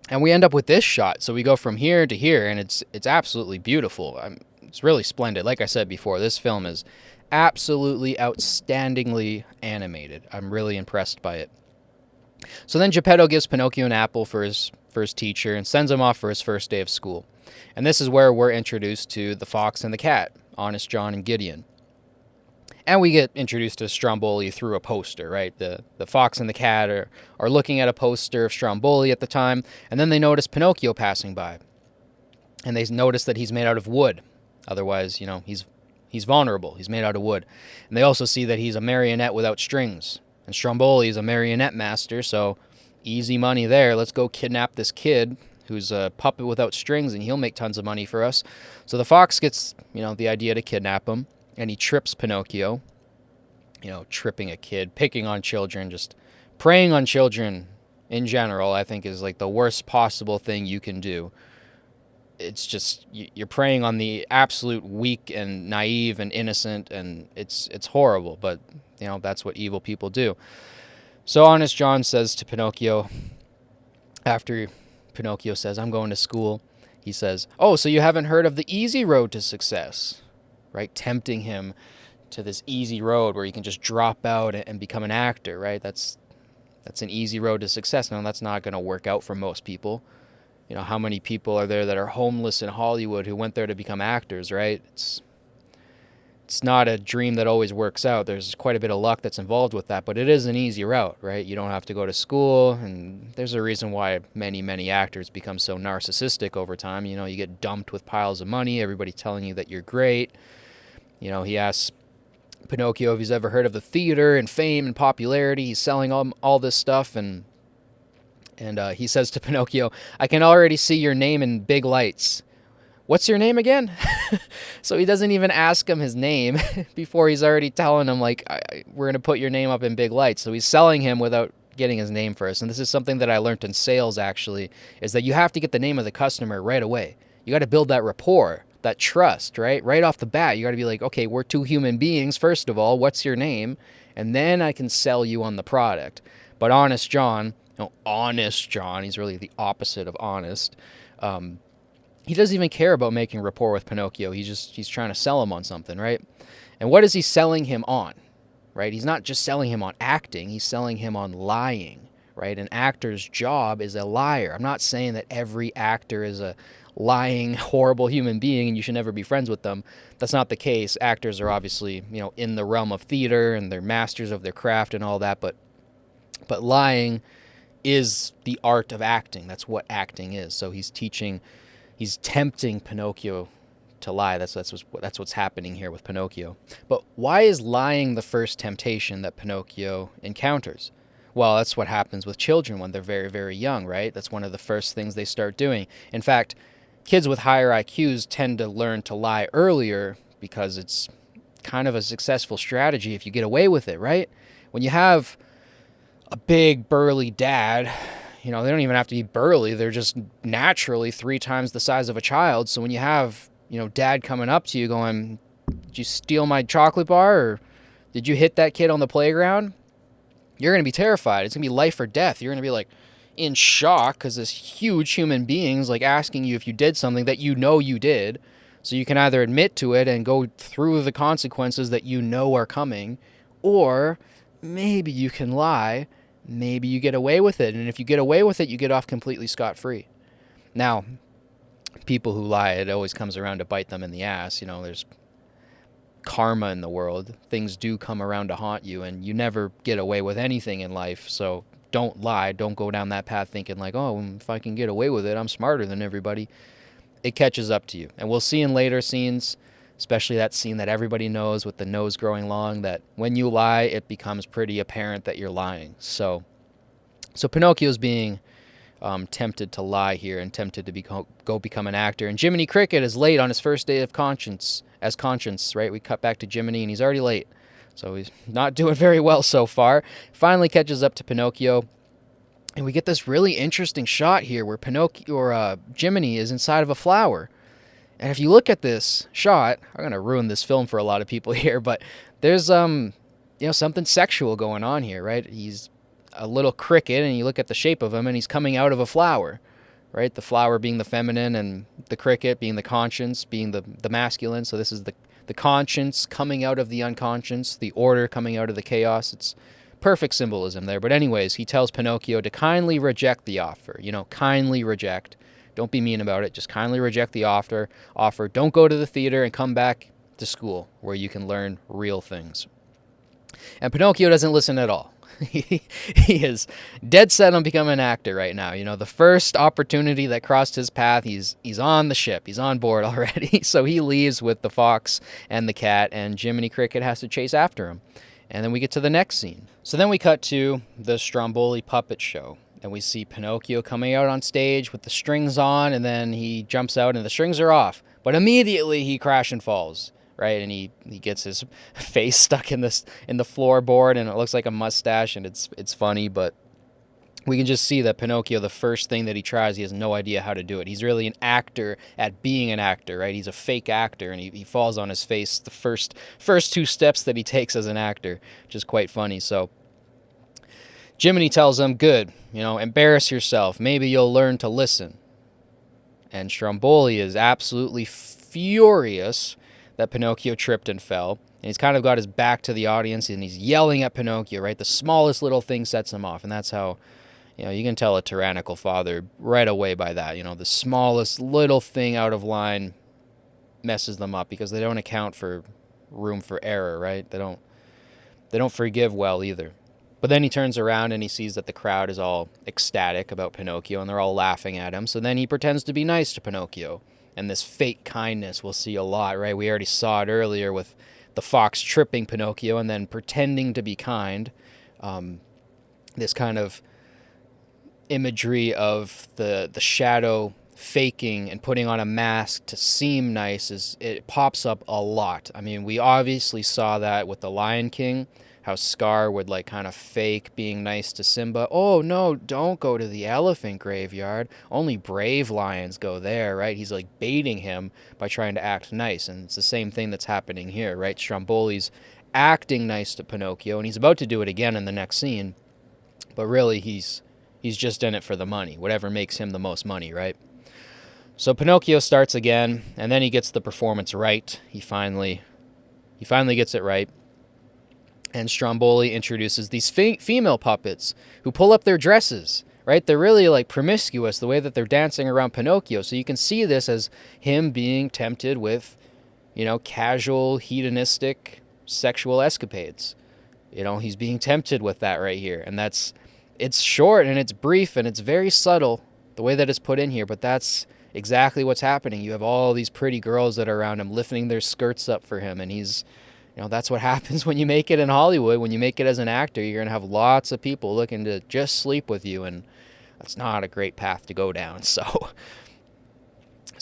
and we end up with this shot. So we go from here to here, and it's absolutely beautiful. It's really splendid. Like I said before, this film is absolutely outstandingly animated. I'm really impressed by it. So then Geppetto gives Pinocchio an apple for his teacher and sends him off for his first day of school. And this is where we're introduced to the fox and the cat, Honest John and Gideon. And we get introduced to Stromboli through a poster, right? The fox and the cat are looking at a poster of Stromboli at the time, and then they notice Pinocchio passing by. And they notice that he's made out of wood. Otherwise, he's vulnerable. He's made out of wood. And they also see that he's a marionette without strings. And Stromboli is a marionette master, so easy money there. Let's go kidnap this kid who's a puppet without strings, and he'll make tons of money for us. So the fox gets, the idea to kidnap him. And he trips Pinocchio, tripping a kid, picking on children, just preying on children in general, I think is like the worst possible thing you can do. It's just, you're preying on the absolute weak and naive and innocent, and it's horrible, but, that's what evil people do. So Honest John says to Pinocchio, after Pinocchio says, I'm going to school, he says, oh, so you haven't heard of the easy road to success? Right, tempting him to this easy road where you can just drop out and become an actor, right? That's an easy road to success. Now, that's not going to work out for most people. How many people are there that are homeless in Hollywood who went there to become actors, right? It's not a dream that always works out. There's quite a bit of luck that's involved with that, but it is an easy route, right? You don't have to go to school, and there's a reason why many, many actors become so narcissistic over time. You get dumped with piles of money, everybody telling you that you're great. He asks Pinocchio if he's ever heard of the theater and fame and popularity. He's selling all this stuff, and he says to Pinocchio, I can already see your name in big lights. What's your name again? So he doesn't even ask him his name before he's already telling him, like, we're going to put your name up in big lights. So he's selling him without getting his name first. And this is something that I learned in sales, actually, is that you have to get the name of the customer right away. You got to build that rapport, that trust, right off the bat. You got to be like, okay, we're two human beings, first of all, what's your name? And then I can sell you on the product. But Honest John, he's really the opposite of honest. He doesn't even care about making rapport with Pinocchio. He's trying to sell him on something, right? And what is he selling him on, right? He's not just selling him on acting, he's selling him on lying, right? An actor's job is a liar. I'm not saying that every actor is a lying, horrible human being and you should never be friends with them. That's not the case. Actors are obviously, in the realm of theater and they're masters of their craft and all that, but lying is the art of acting. That's what acting is. So he's tempting Pinocchio to lie. That's what's happening here with Pinocchio. But why is lying the first temptation that Pinocchio encounters? Well, that's what happens with children when they're very, very young, right? That's one of the first things they start doing. In fact, kids with higher IQs tend to learn to lie earlier because it's kind of a successful strategy if you get away with it, right? When you have a big, burly dad, they don't even have to be burly. They're just naturally 3 times the size of a child. So when you have, dad coming up to you going, did you steal my chocolate bar? Or did you hit that kid on the playground? You're going to be terrified. It's going to be life or death. You're going to be like in shock because this huge human being's like asking you if you did something that you did. So you can either admit to it and go through the consequences that are coming, or maybe you can lie. Maybe you get away with it. And if you get away with it, you get off completely scot-free. Now, people who lie, it always comes around to bite them in the ass. There's karma in the world. Things do come around to haunt you, and you never get away with anything in life. So don't lie. Don't go down that path thinking like, oh, if I can get away with it, I'm smarter than everybody. It catches up to you. And we'll see in later scenes, especially that scene that everybody knows with the nose growing long, that when you lie, it becomes pretty apparent that you're lying. So Pinocchio's being tempted to lie here and tempted to go become an actor. And Jiminy Cricket is late on his first day of Conscience, right? We cut back to Jiminy, and he's already late. So he's not doing very well so far. Finally catches up to Pinocchio. And we get this really interesting shot here where Jiminy is inside of a flower. And if you look at this shot, I'm going to ruin this film for a lot of people here, but there's something sexual going on here, right? He's a little cricket, and you look at the shape of him, and he's coming out of a flower, right? The flower being the feminine, and the cricket being the conscience, being the masculine. So this is the conscience coming out of the unconscious, the order coming out of the chaos. It's perfect symbolism there. But anyways, he tells Pinocchio to kindly reject the offer, kindly reject. Don't be mean about it. Just kindly reject the offer. Don't go to the theater and come back to school where you can learn real things. And Pinocchio doesn't listen at all. He is dead set on becoming an actor right now. You know, the first opportunity that crossed his path, he's on the ship. He's on board already. So he leaves with the fox and the cat, and Jiminy Cricket has to chase after him. And then we get to the next scene. So then we cut to the Stromboli puppet show. And we see Pinocchio coming out on stage with the strings on, and then he jumps out and the strings are off. But immediately he crashes and falls. Right, and he gets his face stuck in the floorboard, and it looks like a mustache, and it's funny, but we can just see that Pinocchio, the first thing that he tries, he has no idea how to do it. He's really an actor at being an actor, right? He's a fake actor, and he falls on his face the first two steps that he takes as an actor, which is quite funny. So Jiminy tells him, good, embarrass yourself. Maybe you'll learn to listen. And Stromboli is absolutely furious that Pinocchio tripped and fell. And he's kind of got his back to the audience, and he's yelling at Pinocchio, right? The smallest little thing sets him off. And that's how, you can tell a tyrannical father right away by that. The smallest little thing out of line messes them up because they don't account for room for error, right? They don't forgive well either. But then he turns around and he sees that the crowd is all ecstatic about Pinocchio, and they're all laughing at him. So then he pretends to be nice to Pinocchio. And this fake kindness we'll see a lot, right? We already saw it earlier with the fox tripping Pinocchio and then pretending to be kind. This kind of imagery of the shadow faking and putting on a mask to seem nice, it pops up a lot. I mean, we obviously saw that with the Lion King, how Scar would kind of fake being nice to Simba. Oh, no, don't go to the elephant graveyard. Only brave lions go there, right? He's baiting him by trying to act nice. And it's the same thing that's happening here, right? Stromboli's acting nice to Pinocchio, and he's about to do it again in the next scene. But really, he's just in it for the money, whatever makes him the most money, right? So Pinocchio starts again, and then he gets the performance right. He finally gets it right. And Stromboli introduces these female puppets who pull up their dresses, right? They're really promiscuous the way that they're dancing around Pinocchio. So you can see this as him being tempted with, casual, hedonistic, sexual escapades. He's being tempted with that right here. And it's short and it's brief and it's very subtle the way that it's put in here, but that's exactly what's happening. You have all these pretty girls that are around him lifting their skirts up for him, and he's that's what happens when you make it in Hollywood. When you make it as an actor, you're going to have lots of people looking to just sleep with you, and that's not a great path to go down. So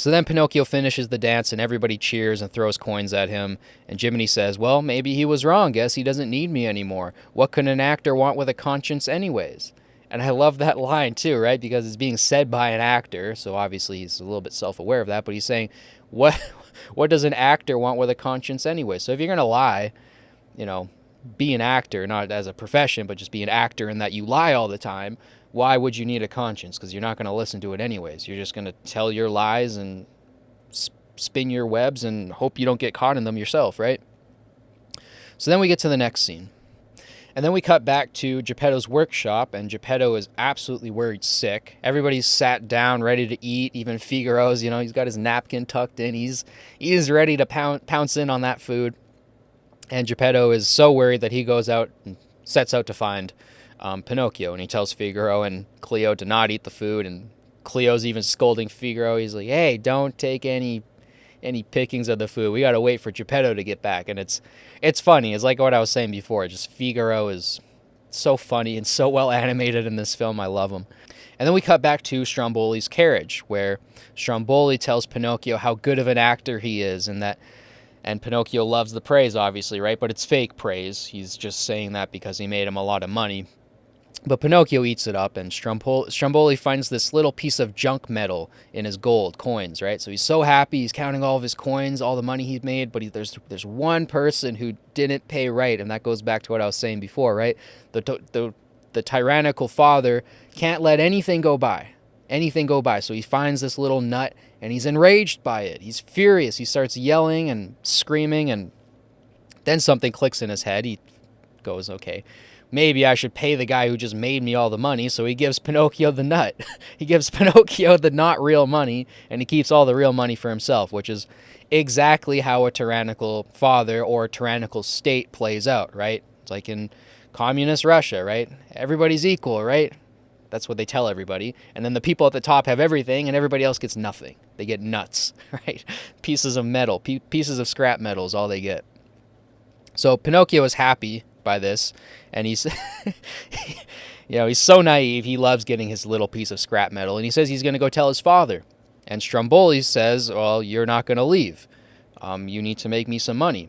then Pinocchio finishes the dance, and everybody cheers and throws coins at him. And Jiminy says, well, maybe he was wrong. Guess he doesn't need me anymore. What could an actor want with a conscience anyways? And I love that line too, right? Because it's being said by an actor, so obviously he's a little bit self-aware of that, but he's saying, what does an actor want with a conscience anyway? So if you're going to lie, be an actor, not as a profession, but just be an actor in that you lie all the time, why would you need a conscience? Because you're not going to listen to it anyways. You're just going to tell your lies and spin your webs and hope you don't get caught in them yourself, right? So then we get to the next scene. And then we cut back to Geppetto's workshop, and Geppetto is absolutely worried sick. Everybody's sat down, ready to eat. Even Figaro's, he's got his napkin tucked in. He's ready to pounce in on that food. And Geppetto is so worried that he goes out and sets out to find Pinocchio. And he tells Figaro and Cleo to not eat the food. And Cleo's even scolding Figaro. He's like, hey, don't take any pickings of the food. We got to wait for Geppetto to get back. And it's funny. It's like what I was saying before. Just Figaro is so funny and so well animated in this film. I love him. And then we cut back to Stromboli's carriage, where Stromboli tells Pinocchio how good of an actor he is, and Pinocchio loves the praise, obviously, right? But it's fake praise. He's just saying that because he made him a lot of money. But Pinocchio eats it up, and Stromboli finds this little piece of junk metal in his gold coins, right? So he's so happy. He's counting all of his coins, all the money he's made, but there's one person who didn't pay right, and that goes back to what I was saying before, right? The tyrannical father can't let anything go by. So he finds this little nut, and he's enraged by it. He's furious. He starts yelling and screaming, and then something clicks in his head. He goes, okay, maybe I should pay the guy who just made me all the money. So he gives Pinocchio the nut. He gives Pinocchio the not real money, and he keeps all the real money for himself, which is exactly how a tyrannical father or a tyrannical state plays out, right? It's like in communist Russia, right? Everybody's equal, right? That's what they tell everybody. And then the people at the top have everything, and everybody else gets nothing. They get nuts, right? Pieces of metal, pieces of scrap metal is all they get. So Pinocchio is happy by this, and he's, he's so naive. He loves getting his little piece of scrap metal, and he says he's going to go tell his father. And Stromboli says, well, you're not going to leave. You need to make me some money.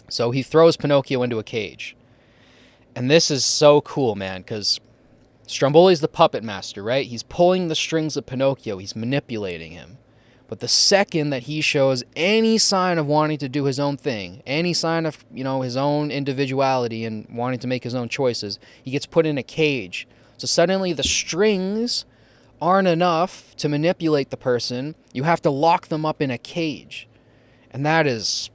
So he throws Pinocchio into a cage. And this is so cool, man, because Stromboli's the puppet master, right? He's pulling the strings of Pinocchio. He's manipulating him. But the second that he shows any sign of wanting to do his own thing, any sign of, his own individuality and wanting to make his own choices, he gets put in a cage. So suddenly the strings aren't enough to manipulate the person. You have to lock them up in a cage. And that's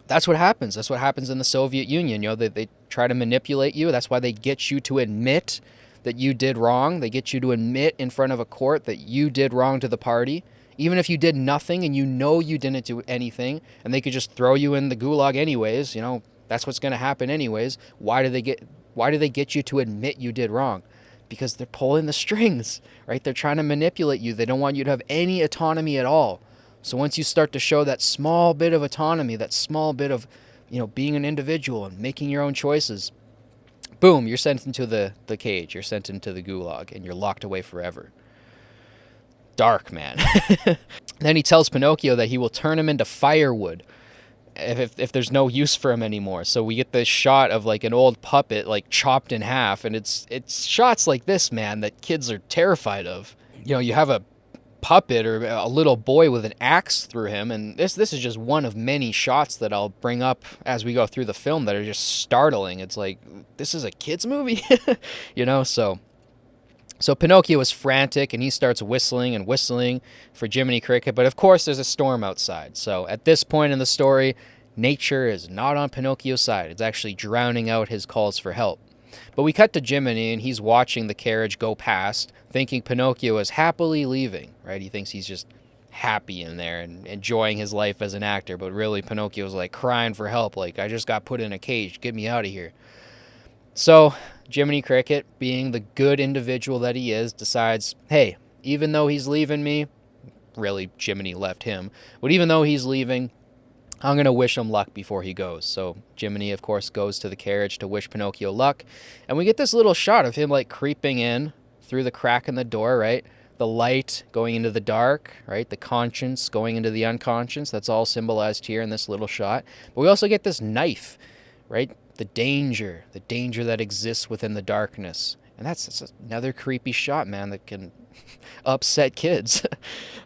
what happens. That's what happens in the Soviet Union. They try to manipulate you. That's why they get you to admit that you did wrong. They get you to admit in front of a court that you did wrong to the party. Even if you did nothing and you didn't do anything, and they could just throw you in the gulag anyways, that's what's going to happen anyways. Why do they get you to admit you did wrong? Because they're pulling the strings, right? They're trying to manipulate you. They don't want you to have any autonomy at all. So once you start to show that small bit of autonomy, that small bit of, being an individual and making your own choices, boom, you're sent into the cage. You're sent into the gulag, and you're locked away forever. Dark, man. Then he tells Pinocchio that he will turn him into firewood if there's no use for him anymore. So we get this shot of like an old puppet like chopped in half, and it's shots like this, man, that kids are terrified of. You have a puppet or a little boy with an axe through him, and this is just one of many shots that I'll bring up as we go through the film that are just startling. It's like, this is a kids movie. So Pinocchio is frantic, and he starts whistling and whistling for Jiminy Cricket, but of course there's a storm outside. So at this point in the story, nature is not on Pinocchio's side. It's actually drowning out his calls for help. But we cut to Jiminy, and he's watching the carriage go past, thinking Pinocchio is happily leaving, right? He thinks he's just happy in there and enjoying his life as an actor, but really Pinocchio's like crying for help, like, I just got put in a cage, get me out of here. So Jiminy Cricket, being the good individual that he is, decides, hey, even though he's leaving me, really Jiminy left him, but even though he's leaving, I'm going to wish him luck before he goes. So Jiminy, of course, goes to the carriage to wish Pinocchio luck, and we get this little shot of him like creeping in through the crack in the door, right? The light going into the dark, right? The conscience going into the unconscious. That's all symbolized here in this little shot. But we also get this knife, right? The danger that exists within the darkness. And that's another creepy shot, man, that can upset kids.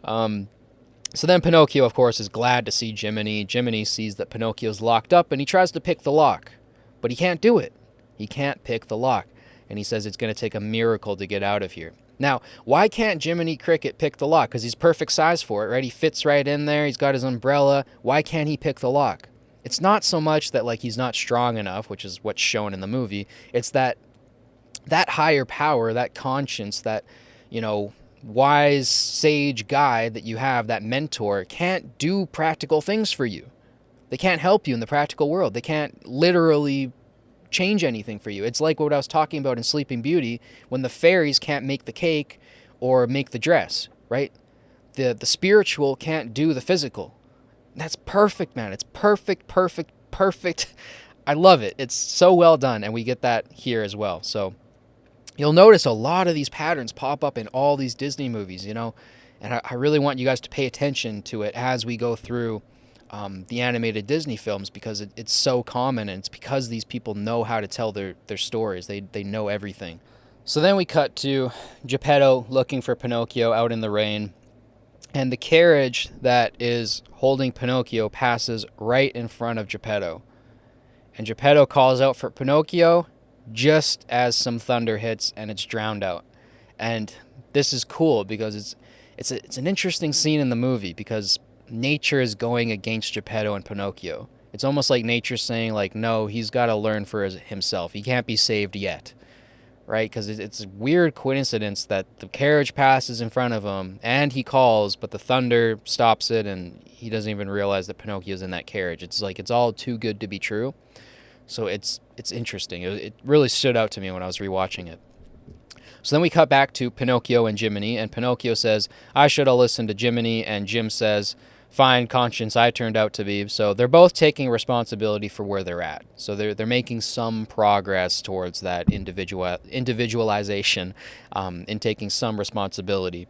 So then Pinocchio, of course, is glad to see Jiminy. Jiminy sees that Pinocchio's locked up, and he tries to pick the lock. But he can't do it. He can't pick the lock. And he says it's going to take a miracle to get out of here. Now, why can't Jiminy Cricket pick the lock? Because he's perfect size for it, right? He fits right in there. He's got his umbrella. Why can't he pick the lock? It's not so much that like he's not strong enough, which is what's shown in the movie. It's that higher power, that conscience, that, wise, sage guy that you have, that mentor, can't do practical things for you. They can't help you in the practical world. They can't literally change anything for you. It's like what I was talking about in Sleeping Beauty, when the fairies can't make the cake or make the dress, right? The spiritual can't do the physical. That's perfect, man. It's perfect. I love it. It's so well done, and we get that here as well. So you'll notice a lot of these patterns pop up in all these Disney movies, and I really want you guys to pay attention to it as we go through the animated Disney films, because it's so common, and it's because these people know how to tell their stories. They know everything. So then we cut to Geppetto looking for Pinocchio out in the rain. And the carriage that is holding Pinocchio passes right in front of Geppetto. And Geppetto calls out for Pinocchio just as some thunder hits and it's drowned out. And this is cool because it's an interesting scene in the movie, because nature is going against Geppetto and Pinocchio. It's almost like nature saying, like, no, he's got to learn for himself. He can't be saved yet, right? Because it's a weird coincidence that the carriage passes in front of him and he calls, but the thunder stops it and he doesn't even realize that Pinocchio's in that carriage. It's like it's all too good to be true. So it's interesting. It really stood out to me when I was rewatching it. So then we cut back to Pinocchio and Jiminy, and Pinocchio says, I should have listened to Jiminy, and Jim says, fine conscience I turned out to be. So they're both taking responsibility for where they're at. So they're making some progress towards that individualization in taking some responsibility.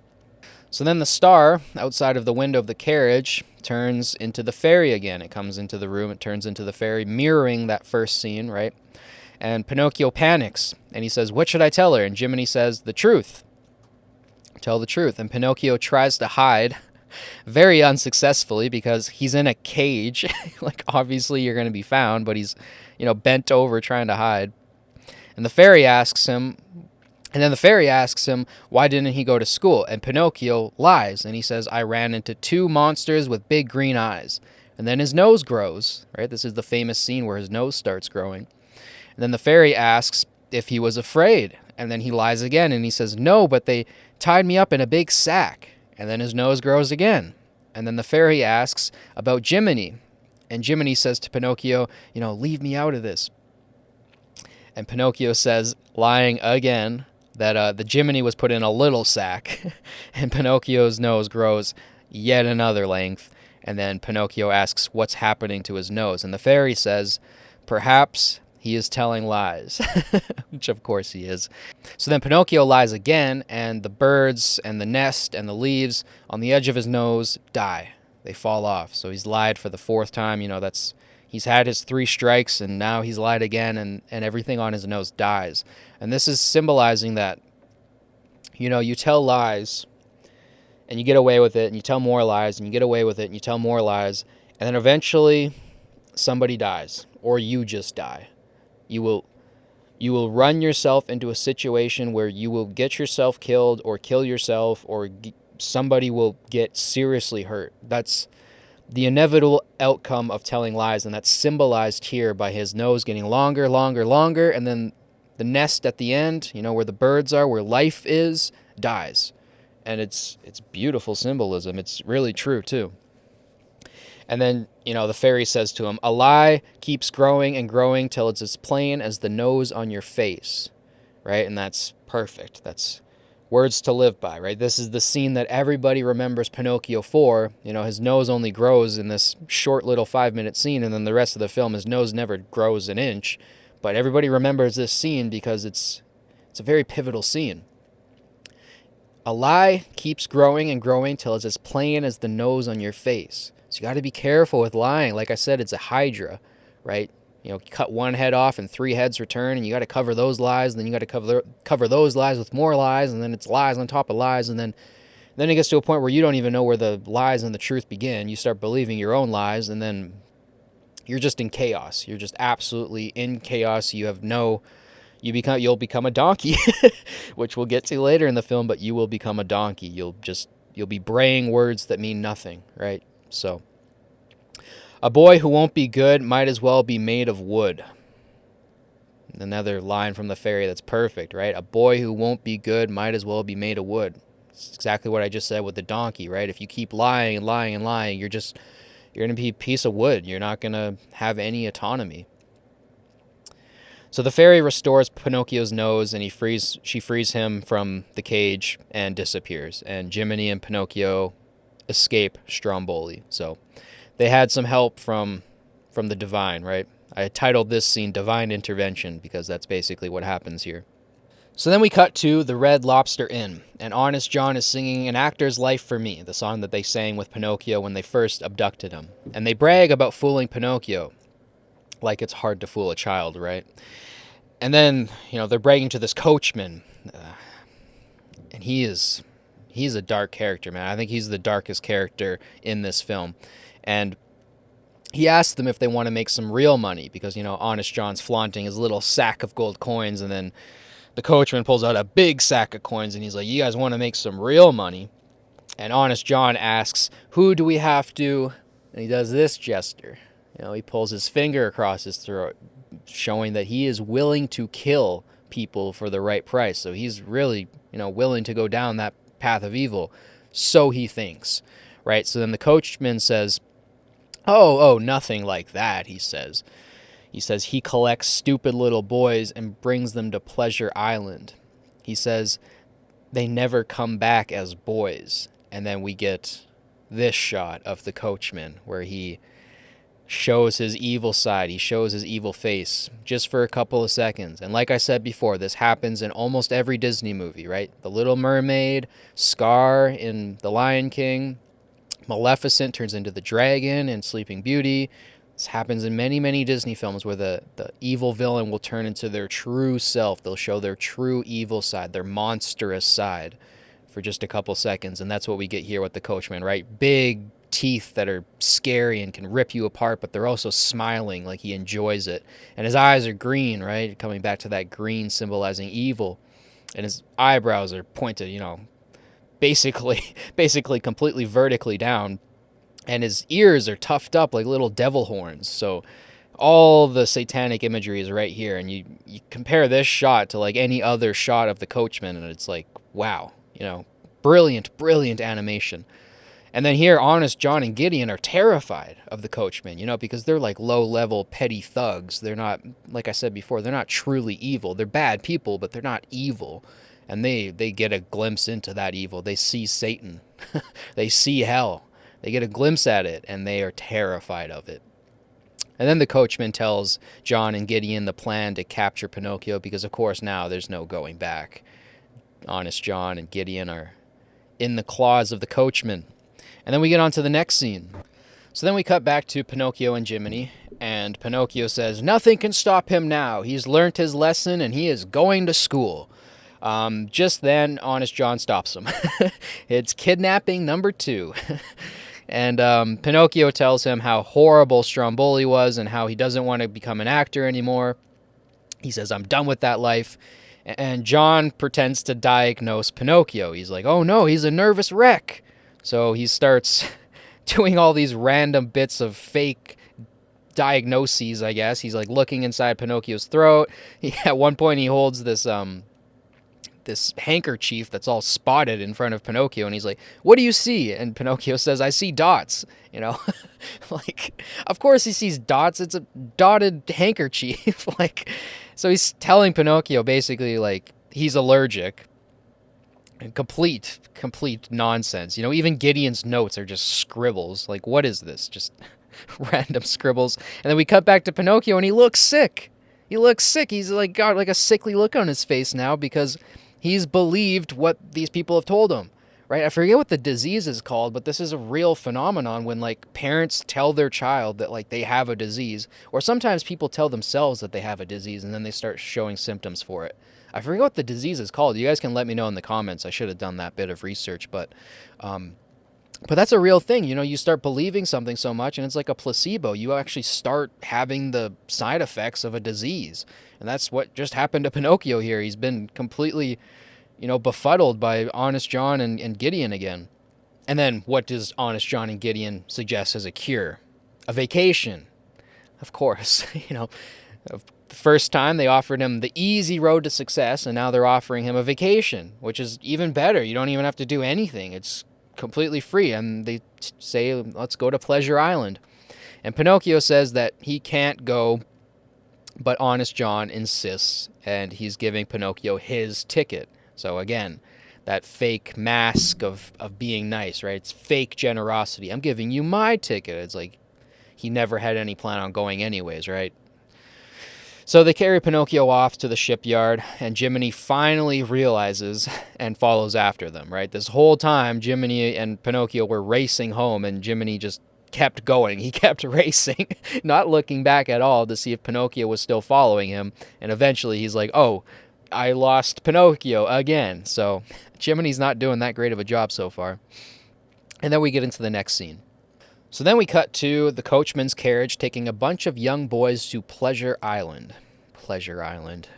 So then the star outside of the window of the carriage turns into the fairy again. It comes into the room, it turns into the fairy, mirroring that first scene, right? And Pinocchio panics, and he says, what should I tell her? And Jiminy says, the truth. Tell the truth. And Pinocchio tries to hide, very unsuccessfully, because he's in a cage. Like, obviously you're going to be found, but he's, bent over trying to hide. And the fairy asks him, why didn't he go to school? And Pinocchio lies, and he says, I ran into two monsters with big green eyes. And then his nose grows, right? This is the famous scene where his nose starts growing. And then the fairy asks if he was afraid. And then he lies again, and he says, no, but they tied me up in a big sack. And then his nose grows again. And then the fairy asks about Jiminy. And Jiminy says to Pinocchio, leave me out of this. And Pinocchio says, lying again, that the Jiminy was put in a little sack. And Pinocchio's nose grows yet another length. And then Pinocchio asks what's happening to his nose. And the fairy says, perhaps he is telling lies, which of course he is. So then Pinocchio lies again, and the birds and the nest and the leaves on the edge of his nose die. They fall off. So he's lied for the fourth time. He's had his 3 strikes, and now he's lied again, and everything on his nose dies. And this is symbolizing that, you tell lies, and you get away with it, and you tell more lies, and you get away with it, and you tell more lies, and then eventually somebody dies, or you just die. You will run yourself into a situation where you will get yourself killed or kill yourself, or somebody will get seriously hurt. That's the inevitable outcome of telling lies, and that's symbolized here by his nose getting longer, and then the nest at the end, where the birds are, where life is, dies. And it's beautiful symbolism. It's really true, too. And then, the fairy says to him, a lie keeps growing and growing till it's as plain as the nose on your face, right? And that's perfect. That's words to live by, right? This is the scene that everybody remembers Pinocchio for. His nose only grows in this short little 5-minute scene, and then the rest of the film, his nose never grows an inch. But everybody remembers this scene because it's a very pivotal scene. A lie keeps growing and growing till it's as plain as the nose on your face. So you got to be careful with lying. Like I said, it's a hydra, right? Cut one head off and 3 heads return, and you got to cover those lies, and then you got to cover those lies with more lies, and then it's lies on top of lies, and then it gets to a point where you don't even know where the lies and the truth begin. You start believing your own lies, and then you're just in chaos. You're just absolutely in chaos. You'll become a donkey, which we'll get to later in the film, but you will become a donkey. You'll be braying words that mean nothing, right? So, a boy who won't be good might as well be made of wood. Another line from the fairy that's perfect, right? A boy who won't be good might as well be made of wood. It's exactly what I just said with the donkey, right? If you keep lying and lying and lying, you're going to be a piece of wood. You're not going to have any autonomy. So the fairy restores Pinocchio's nose, and she frees him from the cage and disappears. And Jiminy and Pinocchio escape Stromboli. So they had some help from the divine, right? I titled this scene Divine Intervention because that's basically what happens here. So then we cut to the Red Lobster Inn, and Honest John is singing An Actor's Life for Me, the song that they sang with Pinocchio when they first abducted him. And they brag about fooling Pinocchio, like it's hard to fool a child, right? And then, they're bragging to this coachman, and he's a dark character, man. I think he's the darkest character in this film. And he asks them if they want to make some real money because, Honest John's flaunting his little sack of gold coins, and then the coachman pulls out a big sack of coins, and he's like, you guys want to make some real money? And Honest John asks, who do we have to? And he does this gesture. He pulls his finger across his throat, showing that he is willing to kill people for the right price. So he's really, willing to go down that path of evil. So he thinks, right? So then the coachman says, oh, nothing like that, he says. He says he collects stupid little boys and brings them to Pleasure Island. He says they never come back as boys. And then we get this shot of the coachman where he shows his evil side. He shows his evil face just for a couple of seconds. And like I said before, this happens in almost every Disney movie, right? The Little Mermaid, Scar in The Lion King, Maleficent turns into the dragon in Sleeping Beauty. This happens in many, many Disney films where the evil villain will turn into their true self. They'll show their true evil side, their monstrous side for just a couple seconds. And that's what we get here with the coachman, right? Big teeth that are scary and can rip you apart, but they're also smiling like he enjoys it. And his eyes are green, right? Coming back to that green symbolizing evil. And his eyebrows are pointed, basically completely vertically down. And his ears are tufted up like little devil horns. So all the satanic imagery is right here. And you compare this shot to like any other shot of the coachman, and it's like, wow, brilliant animation. And then here, Honest John and Gideon are terrified of the coachman, because they're like low-level petty thugs. They're not, like I said before, they're not truly evil. They're bad people, but they're not evil. And they get a glimpse into that evil. They see Satan. They see hell. They get a glimpse at it, and they are terrified of it. And then the coachman tells John and Gideon the plan to capture Pinocchio, because, of course, now there's no going back. Honest John and Gideon are in the claws of the coachman. And then we get on to the next scene. So then we cut back to Pinocchio and Jiminy, and Pinocchio says, nothing can stop him now. He's learnt his lesson, and he is going to school. Just then, Honest John stops him. It's kidnapping number 2. And Pinocchio tells him how horrible Stromboli was and how he doesn't want to become an actor anymore. He says, I'm done with that life. And John pretends to diagnose Pinocchio. He's like, oh no, he's a nervous wreck. So he starts doing all these random bits of fake diagnoses, I guess. He's like looking inside Pinocchio's throat. At one point he holds this handkerchief that's all spotted in front of Pinocchio, and he's like, what do you see? And Pinocchio says, I see dots. Like, of course he sees dots. It's a dotted handkerchief. Like, so he's telling Pinocchio basically like he's allergic. And complete nonsense. Even Gideon's notes are just scribbles. Like, what is this? Just random scribbles. And then we cut back to Pinocchio, and he looks sick. He's like got like a sickly look on his face now because he's believed what these people have told him, right? I forget what the disease is called, but this is a real phenomenon when like parents tell their child that like they have a disease, or sometimes people tell themselves that they have a disease and then they start showing symptoms for it. I forget what the disease is called. You guys can let me know in the comments. I should have done that bit of research, but that's a real thing. You start believing something so much, and it's like a placebo. You actually start having the side effects of a disease, and that's what just happened to Pinocchio here. He's been completely, befuddled by Honest John and Gideon again. And then what does Honest John and Gideon suggest as a cure? A vacation. Of course, the first time they offered him the easy road to success, and now they're offering him a vacation, which is even better. You don't even have to do anything. It's completely free, and they say, let's go to Pleasure Island. And Pinocchio says that he can't go, but Honest John insists, and he's giving Pinocchio his ticket. So again, that fake mask of being nice, right? It's fake generosity. I'm giving you my ticket. It's like he never had any plan on going anyways, right? So they carry Pinocchio off to the shipyard, and Jiminy finally realizes and follows after them, right? This whole time, Jiminy and Pinocchio were racing home, and Jiminy just kept going. He kept racing, not looking back at all to see if Pinocchio was still following him. And eventually he's like, oh, I lost Pinocchio again. So Jiminy's not doing that great of a job so far. And then we get into the next scene. So then we cut to the coachman's carriage taking a bunch of young boys to Pleasure Island. Pleasure Island.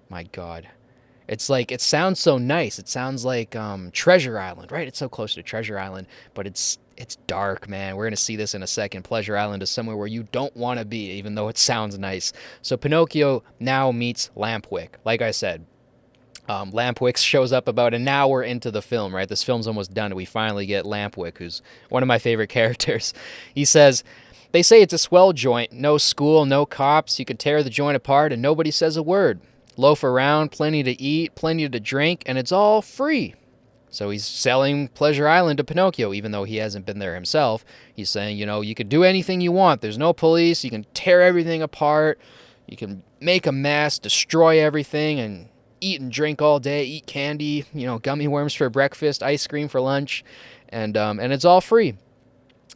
My God. It's like, it sounds so nice. It sounds like Treasure Island, right? It's so close to Treasure Island, but it's it's dark, man. We're going to see this in a second. Pleasure Island is somewhere where you don't want to be, even though it sounds nice. So Pinocchio now meets Lampwick. Like I said, Lampwick shows up about an hour into the film, right? This film's almost done, and we finally get Lampwick, who's one of my favorite characters. He says, they say it's a swell joint. No school, no cops. You can tear the joint apart, and nobody says a word. Loaf around, plenty to eat, plenty to drink, and it's all free. So he's selling Pleasure Island to Pinocchio, even though he hasn't been there himself. He's saying, you can do anything you want. There's no police. You can tear everything apart. You can make a mess, destroy everything, and eat and drink all day, eat candy, gummy worms for breakfast, ice cream for lunch, and it's all free.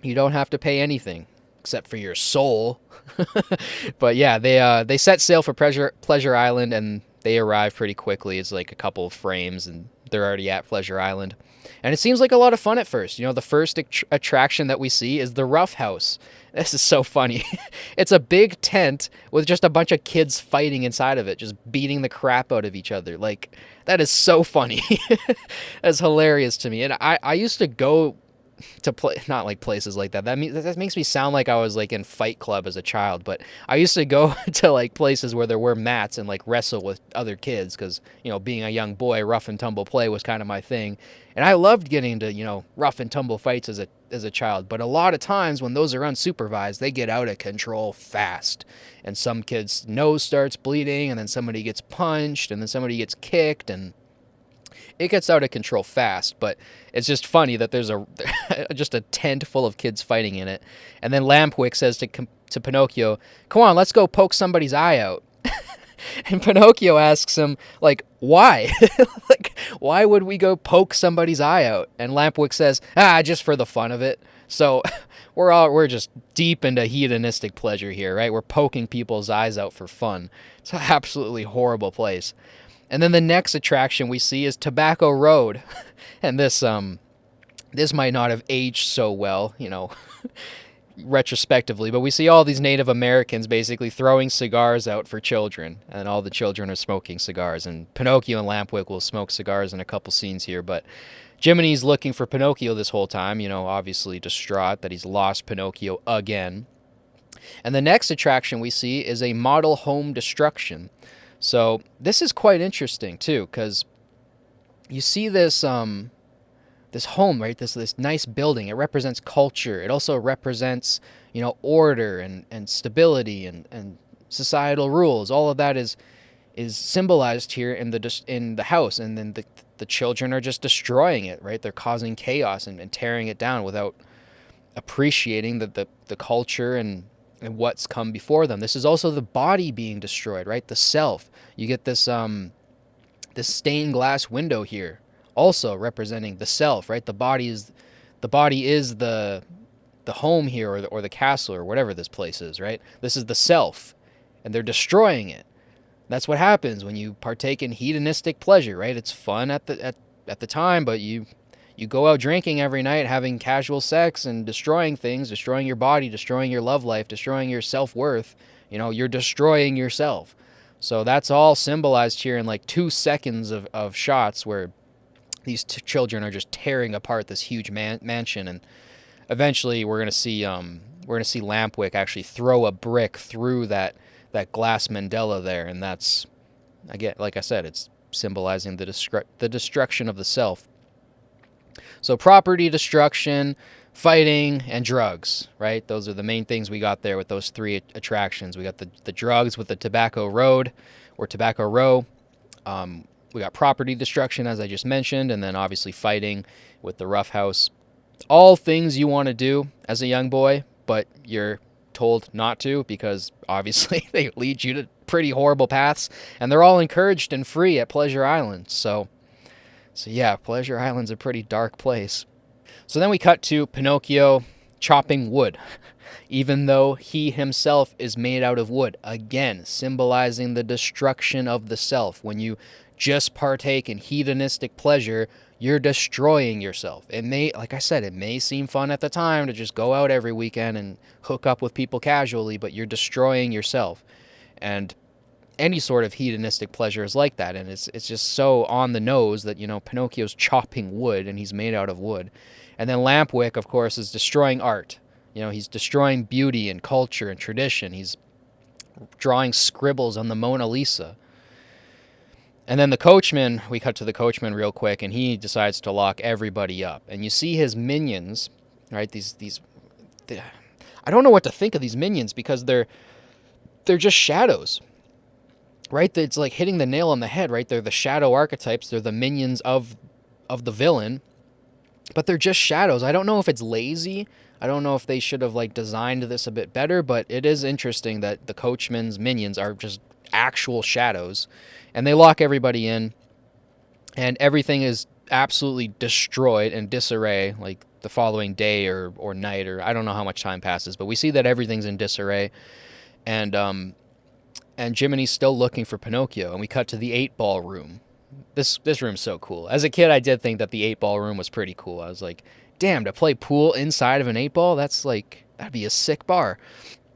You don't have to pay anything except for your soul. But yeah, they set sail for Pleasure Island, and they arrive pretty quickly. It's like a couple of frames, and they're already at Pleasure Island. And it seems like a lot of fun at first. The first attraction that we see is the Rough House. This is so funny. It's a big tent with just a bunch of kids fighting inside of it, just beating the crap out of each other. Like, that is so funny. That's hilarious to me. And I used to go to play, not like places like that. That makes me sound like I was like in Fight Club as a child, but I used to go to like places where there were mats and like wrestle with other kids because, being a young boy, rough and tumble play was kind of my thing. And I loved getting to, rough and tumble fights as a child. But a lot of times when those are unsupervised, they get out of control fast. And some kid's nose starts bleeding, and then somebody gets punched, and then somebody gets kicked, and it gets out of control fast. But it's just funny that there's just a tent full of kids fighting in it. And then Lampwick says to Pinocchio, "Come on, let's go poke somebody's eye out." And Pinocchio asks him, like, why? Like, why would we go poke somebody's eye out? And Lampwick says, just for the fun of it. So we're just deep into hedonistic pleasure here, right? We're poking people's eyes out for fun. It's an absolutely horrible place. And then the next attraction we see is Tobacco Road. And this might not have aged so well, retrospectively, but we see all these Native Americans basically throwing cigars out for children, and all the children are smoking cigars, and Pinocchio and Lampwick will smoke cigars in a couple scenes here, but Jiminy's looking for Pinocchio this whole time, obviously distraught that he's lost Pinocchio again. And the next attraction we see is a model home destruction. So this is quite interesting too, because you see this this home, right? This nice building. It represents culture. It also represents, order and stability and societal rules. All of that is symbolized here in the house, and then the children are just destroying it, right? They're causing chaos and tearing it down without appreciating the culture and what's come before them. This is also the body being destroyed, right? The self. You get this stained glass window here, also representing the self, right? The body is the home here, or the castle, or whatever this place is, right? This is the self, and they're destroying it. That's what happens when you partake in hedonistic pleasure, right? It's fun at the time, but you go out drinking every night, having casual sex and destroying things, destroying your body, destroying your love life, destroying your self-worth. You're destroying yourself. So that's all symbolized here in like 2 seconds of shots where these children are just tearing apart this huge mansion, and eventually we're gonna see Lampwick actually throw a brick through that glass mandala there, and that's, again, like I said, it's symbolizing the destruction of the self. So property destruction, fighting, and drugs, right? Those are the main things we got there with those 3 attractions. We got the drugs with the Tobacco Road, or Tobacco Row. We got property destruction, as I just mentioned, and then obviously fighting with the Rough House. All things you want to do as a young boy, but you're told not to, because obviously they lead you to pretty horrible paths, and they're all encouraged and free at Pleasure Island. So yeah, Pleasure Island's a pretty dark place. So then we cut to Pinocchio chopping wood, even though he himself is made out of wood. Again, symbolizing the destruction of the self. When you just partake in hedonistic pleasure, you're destroying yourself. It may, like I said, it may seem fun at the time to just go out every weekend and hook up with people casually, but you're destroying yourself. And any sort of hedonistic pleasure is like that, and it's just so on the nose that, Pinocchio's chopping wood, and he's made out of wood. And then Lampwick, of course, is destroying art. He's destroying beauty and culture and tradition. He's drawing scribbles on the Mona Lisa. And then the coachman, we cut to the coachman real quick, and he decides to lock everybody up. And you see his minions, right? I don't know what to think of these minions, because they're just shadows, right? It's like hitting the nail on the head, right? They're the shadow archetypes. They're the minions of the villain, but they're just shadows. I don't know if it's lazy. I don't know if they should have like designed this a bit better, but it is interesting that the coachman's minions are just actual shadows, and they lock everybody in, and everything is absolutely destroyed and disarray like the following day or night, or I don't know how much time passes, but we see that everything's in disarray. And Jiminy's still looking for Pinocchio, and we cut to the 8-ball room. This room's so cool. As a kid, I did think that the 8-ball room was pretty cool. I was like, damn, to play pool inside of an 8-ball, that'd be a sick bar.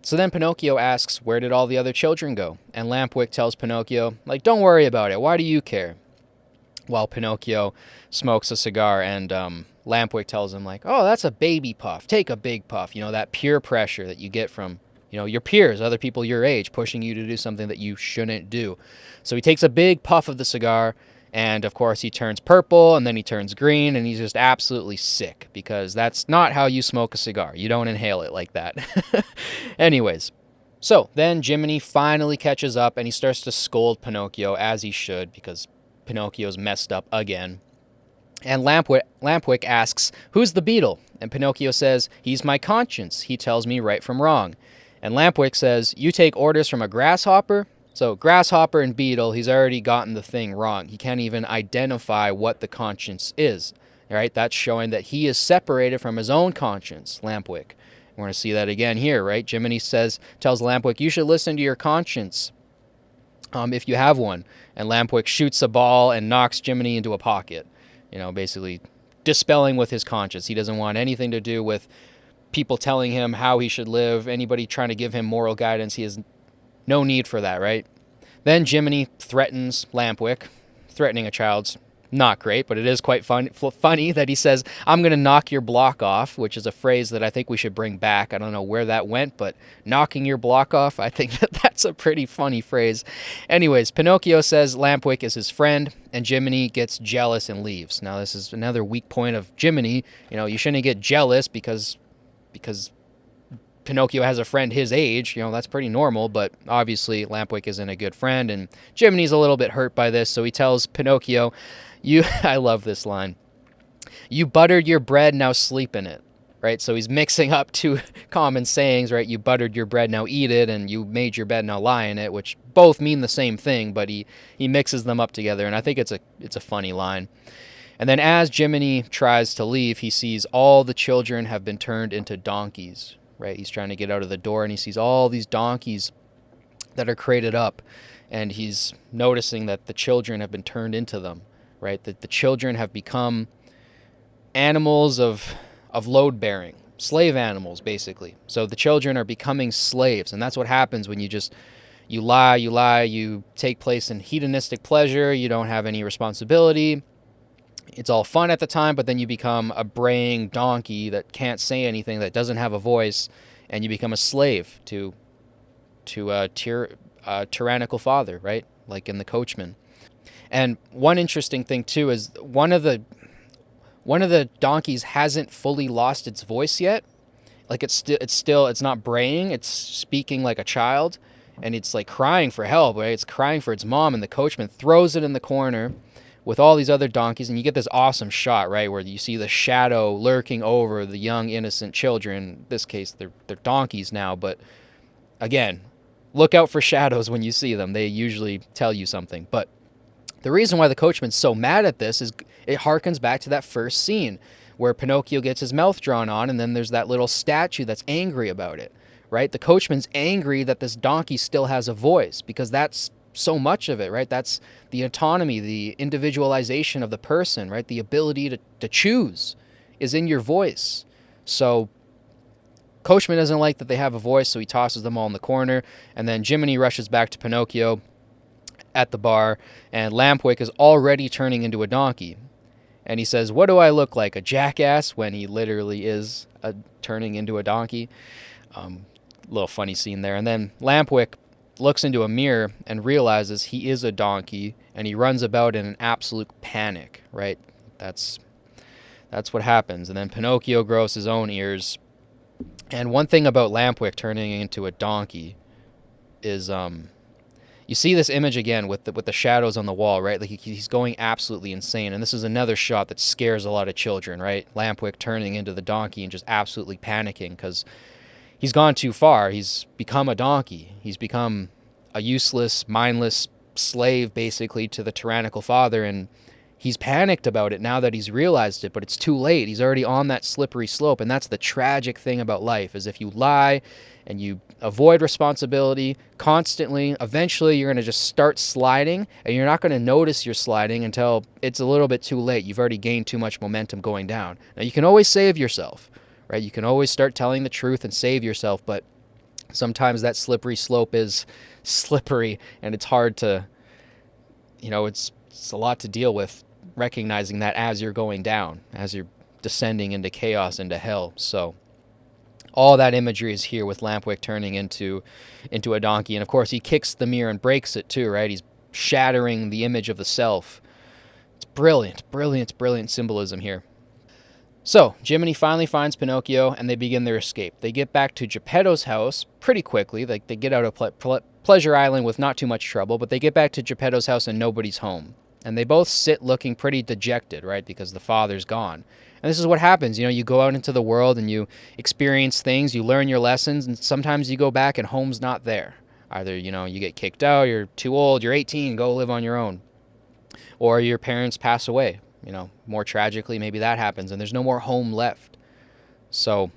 So then Pinocchio asks, where did all the other children go? And Lampwick tells Pinocchio, like, don't worry about it. Why do you care? While Pinocchio smokes a cigar, and Lampwick tells him, like, oh, that's a baby puff. Take a big puff. That peer pressure that you get from your peers, other people your age, pushing you to do something that you shouldn't do. So he takes a big puff of the cigar, and of course he turns purple, and then he turns green, and he's just absolutely sick, because that's not how you smoke a cigar. You don't inhale it like that. Anyways, so then Jiminy finally catches up, and he starts to scold Pinocchio, as he should, because Pinocchio's messed up again. And Lampwick asks, who's the beetle? And Pinocchio says, he's my conscience. He tells me right from wrong. And Lampwick says, you take orders from a grasshopper? So grasshopper and beetle, he's already gotten the thing wrong. He can't even identify what the conscience is. Right? That's showing that he is separated from his own conscience, Lampwick. We're going to see that again here, right? Jiminy tells Lampwick, you should listen to your conscience if you have one. And Lampwick shoots a ball and knocks Jiminy into a pocket. Basically dispelling with his conscience. He doesn't want anything to do with people telling him how he should live, anybody trying to give him moral guidance. He has no need for that, right? Then Jiminy threatens Lampwick. Threatening a child's not great, but it is quite funny that he says, I'm going to knock your block off, which is a phrase that I think we should bring back. I don't know where that went, but knocking your block off, I think that's a pretty funny phrase. Anyways, Pinocchio says Lampwick is his friend, and Jiminy gets jealous and leaves. Now, this is another weak point of Jiminy. You shouldn't get jealous because Pinocchio has a friend his age. That's pretty normal, but obviously Lampwick isn't a good friend, and Jiminy's a little bit hurt by this, so he tells Pinocchio, I love this line, you buttered your bread, now sleep in it, right? So he's mixing up two common sayings, right? You buttered your bread, now eat it, and you made your bed, now lie in it, which both mean the same thing, but he mixes them up together, and I think it's a funny line. And then as Jiminy tries to leave, he sees all the children have been turned into donkeys, right? He's trying to get out of the door, and he sees all these donkeys that are crated up, and he's noticing that the children have been turned into them, right? That the children have become animals of load-bearing, slave animals, basically. So the children are becoming slaves, and that's what happens when you lie, you take place in hedonistic pleasure, you don't have any responsibility. It's all fun at the time, but then you become a braying donkey that can't say anything, that doesn't have a voice, and you become a slave to a tyrannical father, right? Like in The Coachman. And one interesting thing too is one of the donkeys hasn't fully lost its voice yet. Like it's not braying, it's speaking like a child, and it's like crying for help, right? It's crying for its mom, and the coachman throws it in the corner with all these other donkeys, and you get this awesome shot, right, where you see the shadow lurking over the young innocent children. In this case, they're donkeys now, but again, look out for shadows when you see them. They usually tell you something. But the reason why the coachman's so mad at this is it harkens back to that first scene where Pinocchio gets his mouth drawn on, and then there's that little statue that's angry about it, right? The coachman's angry that this donkey still has a voice, because that's so much of it, right? That's the autonomy, the individualization of the person, right? The ability to choose is in your voice. So Coachman doesn't like that they have a voice, so he tosses them all in the corner, and then Jiminy rushes back to Pinocchio at the bar, and Lampwick is already turning into a donkey. And he says, "What do I look like, a jackass?" when he literally is turning into a donkey. Little funny scene there. And then Lampwick looks into a mirror and realizes he is a donkey, and he runs about in an absolute panic, right? That's what happens. And then Pinocchio grows his own ears. And one thing about Lampwick turning into a donkey is you see this image again with the shadows on the wall, right? Like he's going absolutely insane. And this is another shot that scares a lot of children, right? Lampwick turning into the donkey and just absolutely panicking because he's gone too far. He's become a donkey. He's become a useless, mindless slave, basically, to the tyrannical father. And he's panicked about it now that he's realized it, but it's too late. He's already on that slippery slope. And that's the tragic thing about life, is if you lie and you avoid responsibility constantly, eventually you're going to just start sliding, and you're not going to notice you're sliding until it's a little bit too late. You've already gained too much momentum going down. Now, you can always save yourself, right? You can always start telling the truth and save yourself, but sometimes that slippery slope is slippery, and it's hard to, it's a lot to deal with, recognizing that as you're going down, as you're descending into chaos, into hell. So all that imagery is here with Lampwick turning into a donkey. And of course, he kicks the mirror and breaks it too, right? He's shattering the image of the self. It's brilliant, brilliant, brilliant symbolism here. So Jiminy finally finds Pinocchio, and they begin their escape. They get back to Geppetto's house pretty quickly. They get out of Pleasure Island with not too much trouble, but they get back to Geppetto's house and nobody's home. And they both sit looking pretty dejected, right? Because the father's gone. And this is what happens. You go out into the world and you experience things, you learn your lessons, and sometimes you go back and home's not there. Either, you get kicked out, you're too old, you're 18, go live on your own. Or your parents pass away. More tragically, maybe that happens, and there's no more home left. So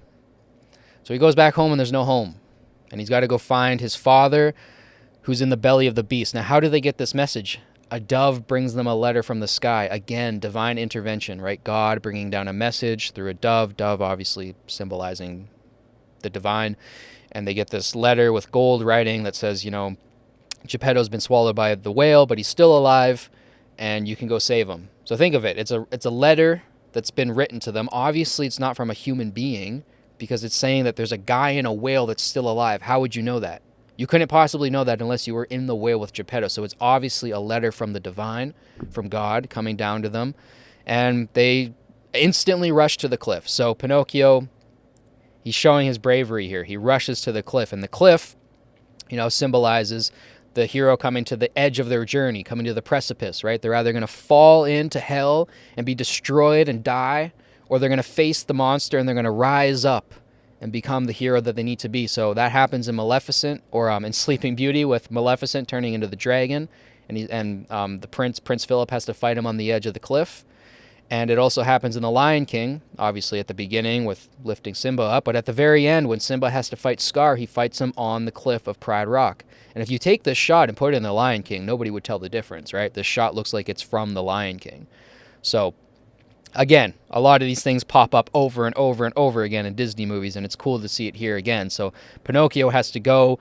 he goes back home, and there's no home. And he's got to go find his father, who's in the belly of the beast. Now, how do they get this message? A dove brings them a letter from the sky. Again, divine intervention, right? God bringing down a message through a dove. Dove obviously symbolizing the divine. And they get this letter with gold writing that says, Geppetto's been swallowed by the whale, but he's still alive, and you can go save him. So think of it. It's a letter that's been written to them. Obviously, it's not from a human being, because it's saying that there's a guy in a whale that's still alive. How would you know that? You couldn't possibly know that unless you were in the whale with Geppetto. So it's obviously a letter from the divine, from God, coming down to them. And they instantly rush to the cliff. So Pinocchio, he's showing his bravery here. He rushes to the cliff. And the cliff, symbolizes the hero coming to the edge of their journey, coming to the precipice, right? They're either going to fall into hell and be destroyed and die, or they're going to face the monster and they're going to rise up and become the hero that they need to be. So that happens in Maleficent, or in Sleeping Beauty, with Maleficent turning into the dragon, and the Prince Philip has to fight him on the edge of the cliff. And it also happens in The Lion King, obviously at the beginning with lifting Simba up, but at the very end when Simba has to fight Scar, he fights him on the cliff of Pride Rock. And if you take this shot and put it in The Lion King, nobody would tell the difference, right? This shot looks like it's from The Lion King. So again, a lot of these things pop up over and over and over again in Disney movies, and it's cool to see it here again. So Pinocchio has to go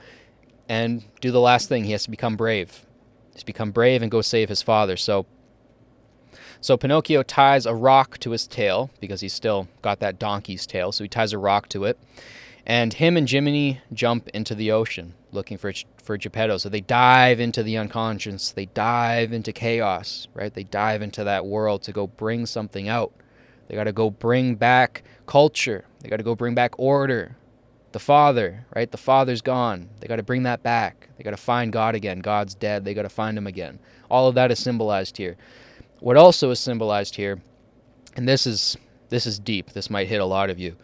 and do the last thing. He has to become brave. He's become brave and go save his father. So Pinocchio ties a rock to his tail, because he's still got that donkey's tail, so he ties a rock to it. And him and Jiminy jump into the ocean looking for Geppetto. So they dive into the unconscious. They dive into chaos, right? They dive into that world to go bring something out. They got to go bring back culture. They got to go bring back order. The father, right? The father's gone. They got to bring that back. They got to find God again. God's dead. They got to find him again. All of that is symbolized here. What also is symbolized here, and this is deep. This might hit a lot of you.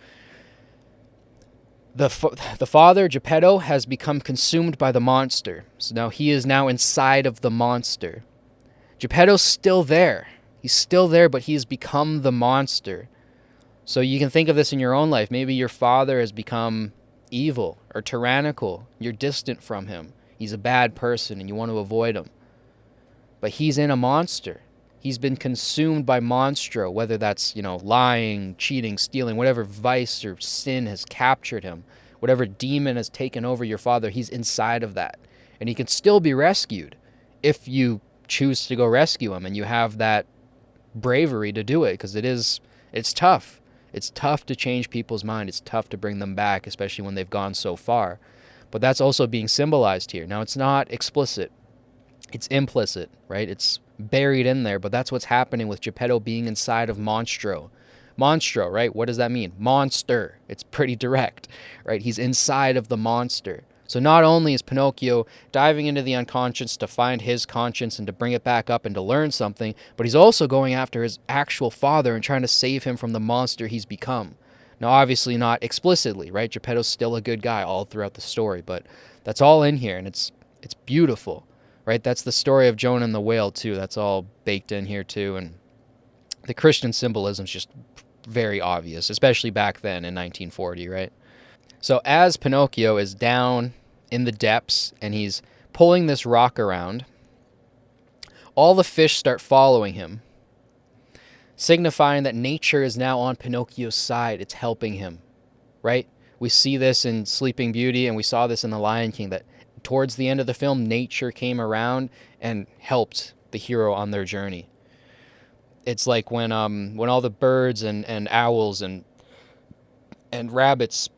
The father, Geppetto, has become consumed by the monster. So now he is now inside of the monster. Geppetto's still there. He's still there, but he has become the monster. So you can think of this in your own life. Maybe your father has become evil or tyrannical. You're distant from him. He's a bad person and you want to avoid him. But he's in a monster. He's been consumed by monstro, whether that's, lying, cheating, stealing, whatever vice or sin has captured him, whatever demon has taken over your father, he's inside of that. And he can still be rescued if you choose to go rescue him and you have that bravery to do it, because it's tough. It's tough to change people's mind. It's tough to bring them back, especially when they've gone so far. But that's also being symbolized here. Now, it's not explicit. It's implicit, right? It's buried in there, but that's what's happening with Geppetto being inside of Monstro. Monstro, right? What does that mean? Monster. It's pretty direct, right? He's inside of the monster. So not only is Pinocchio diving into the unconscious to find his conscience and to bring it back up and to learn something, but he's also going after his actual father and trying to save him from the monster he's become. Now, obviously not explicitly, right? Geppetto's still a good guy all throughout the story, but that's all in here, and it's beautiful, right? That's the story of Jonah and the whale, too. That's all baked in here, too, and the Christian symbolism is just very obvious, especially back then in 1940, right? So as Pinocchio is down in the depths and he's pulling this rock around, all the fish start following him, signifying that nature is now on Pinocchio's side. It's helping him, right? We see this in Sleeping Beauty, and we saw this in The Lion King, that towards the end of the film, nature came around and helped the hero on their journey. It's like when all the birds and owls and rabbits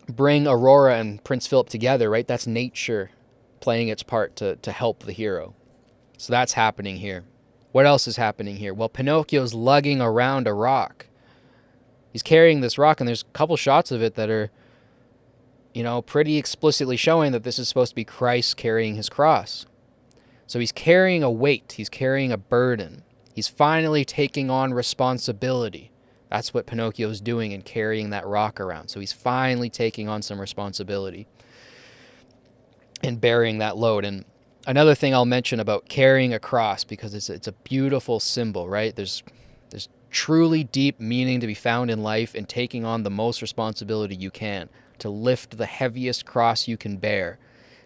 bring Aurora and Prince Philip together, right? That's nature playing its part to help the hero. So that's happening here. What else is happening here? Well, Pinocchio's lugging around a rock. He's carrying this rock, and there's a couple shots of it that are, pretty explicitly showing that this is supposed to be Christ carrying his cross. So he's carrying a weight. He's carrying a burden. He's finally taking on responsibility. That's what Pinocchio's doing in carrying that rock around. So he's finally taking on some responsibility and bearing that load. And another thing I'll mention about carrying a cross, because it's a beautiful symbol, right? There's truly deep meaning to be found in life in taking on the most responsibility you can, to lift the heaviest cross you can bear.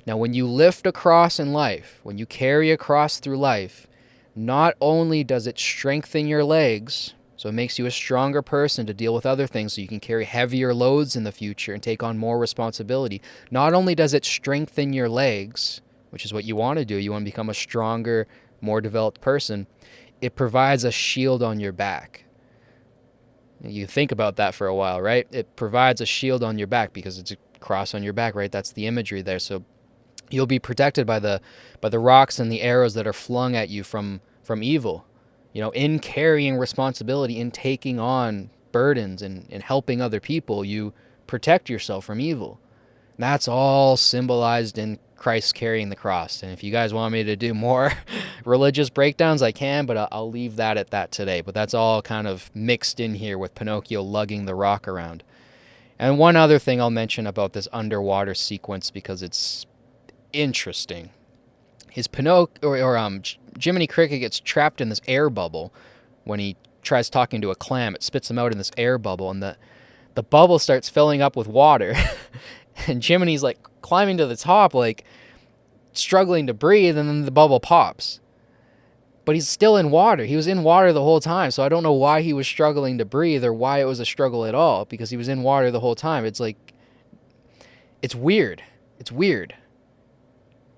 Now, when you lift a cross in life, when you carry a cross through life, not only does it strengthen your legs, so it makes you a stronger person to deal with other things so you can carry heavier loads in the future and take on more responsibility. Not only does it strengthen your legs, which is what you want to do, you want to become a stronger, more developed person, it provides a shield on your back. You think about that for a while, right? It provides a shield on your back because it's a cross on your back, right? That's the imagery there. So you'll be protected by the rocks and the arrows that are flung at you from evil. In carrying responsibility, in taking on burdens and helping other people, you protect yourself from evil. And that's all symbolized in Christ carrying the cross. And if you guys want me to do more religious breakdowns, I can, but I'll leave that at that today. But that's all kind of mixed in here with Pinocchio lugging the rock around. And one other thing I'll mention about this underwater sequence, because it's interesting, is Jiminy Cricket gets trapped in this air bubble when he tries talking to a clam. It spits him out in this air bubble, and the bubble starts filling up with water. And Jiminy's like climbing to the top, like struggling to breathe, and then the bubble pops. But he's still in water. He was in water the whole time, so I don't know why he was struggling to breathe or why it was a struggle at all, because he was in water the whole time. It's like, it's weird. It's weird.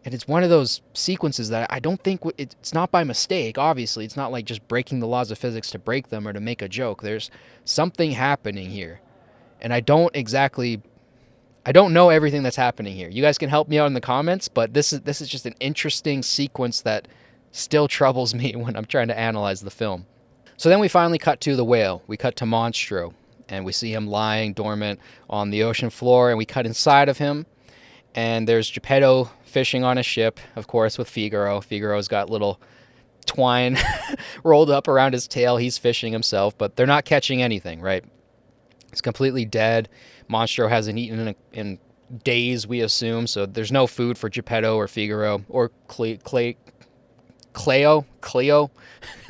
And it's one of those sequences that I don't think, it's not by mistake, obviously. It's not like just breaking the laws of physics to break them or to make a joke. There's something happening here. And I don't know everything that's happening here. You guys can help me out in the comments, but this is just an interesting sequence that still troubles me when I'm trying to analyze the film. So then we finally cut to the whale. We cut to Monstro, and we see him lying dormant on the ocean floor, and we cut inside of him, and there's Geppetto fishing on a ship, of course, with Figaro. Figaro's got little twine rolled up around his tail. He's fishing himself, but they're not catching anything, right? He's completely dead. Monstro hasn't eaten in days, we assume, so there's no food for Geppetto or Figaro or Cleo.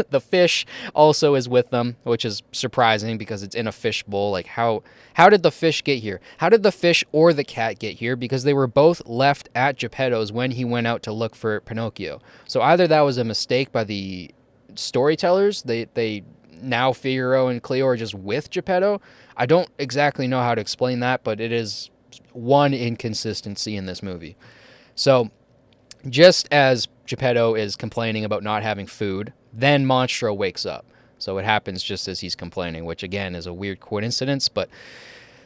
The fish also is with them, which is surprising because it's in a fish bowl. Like, how did the fish get here? How did the fish or the cat get here? Because they were both left at Geppetto's when he went out to look for Pinocchio. So either that was a mistake by the storytellers. They now Figaro and Cleo are just with Geppetto. I don't exactly know how to explain that, but it is one inconsistency in this movie. So just as Geppetto is complaining about not having food, then Monstro wakes up. So it happens just as he's complaining, which again is a weird coincidence. But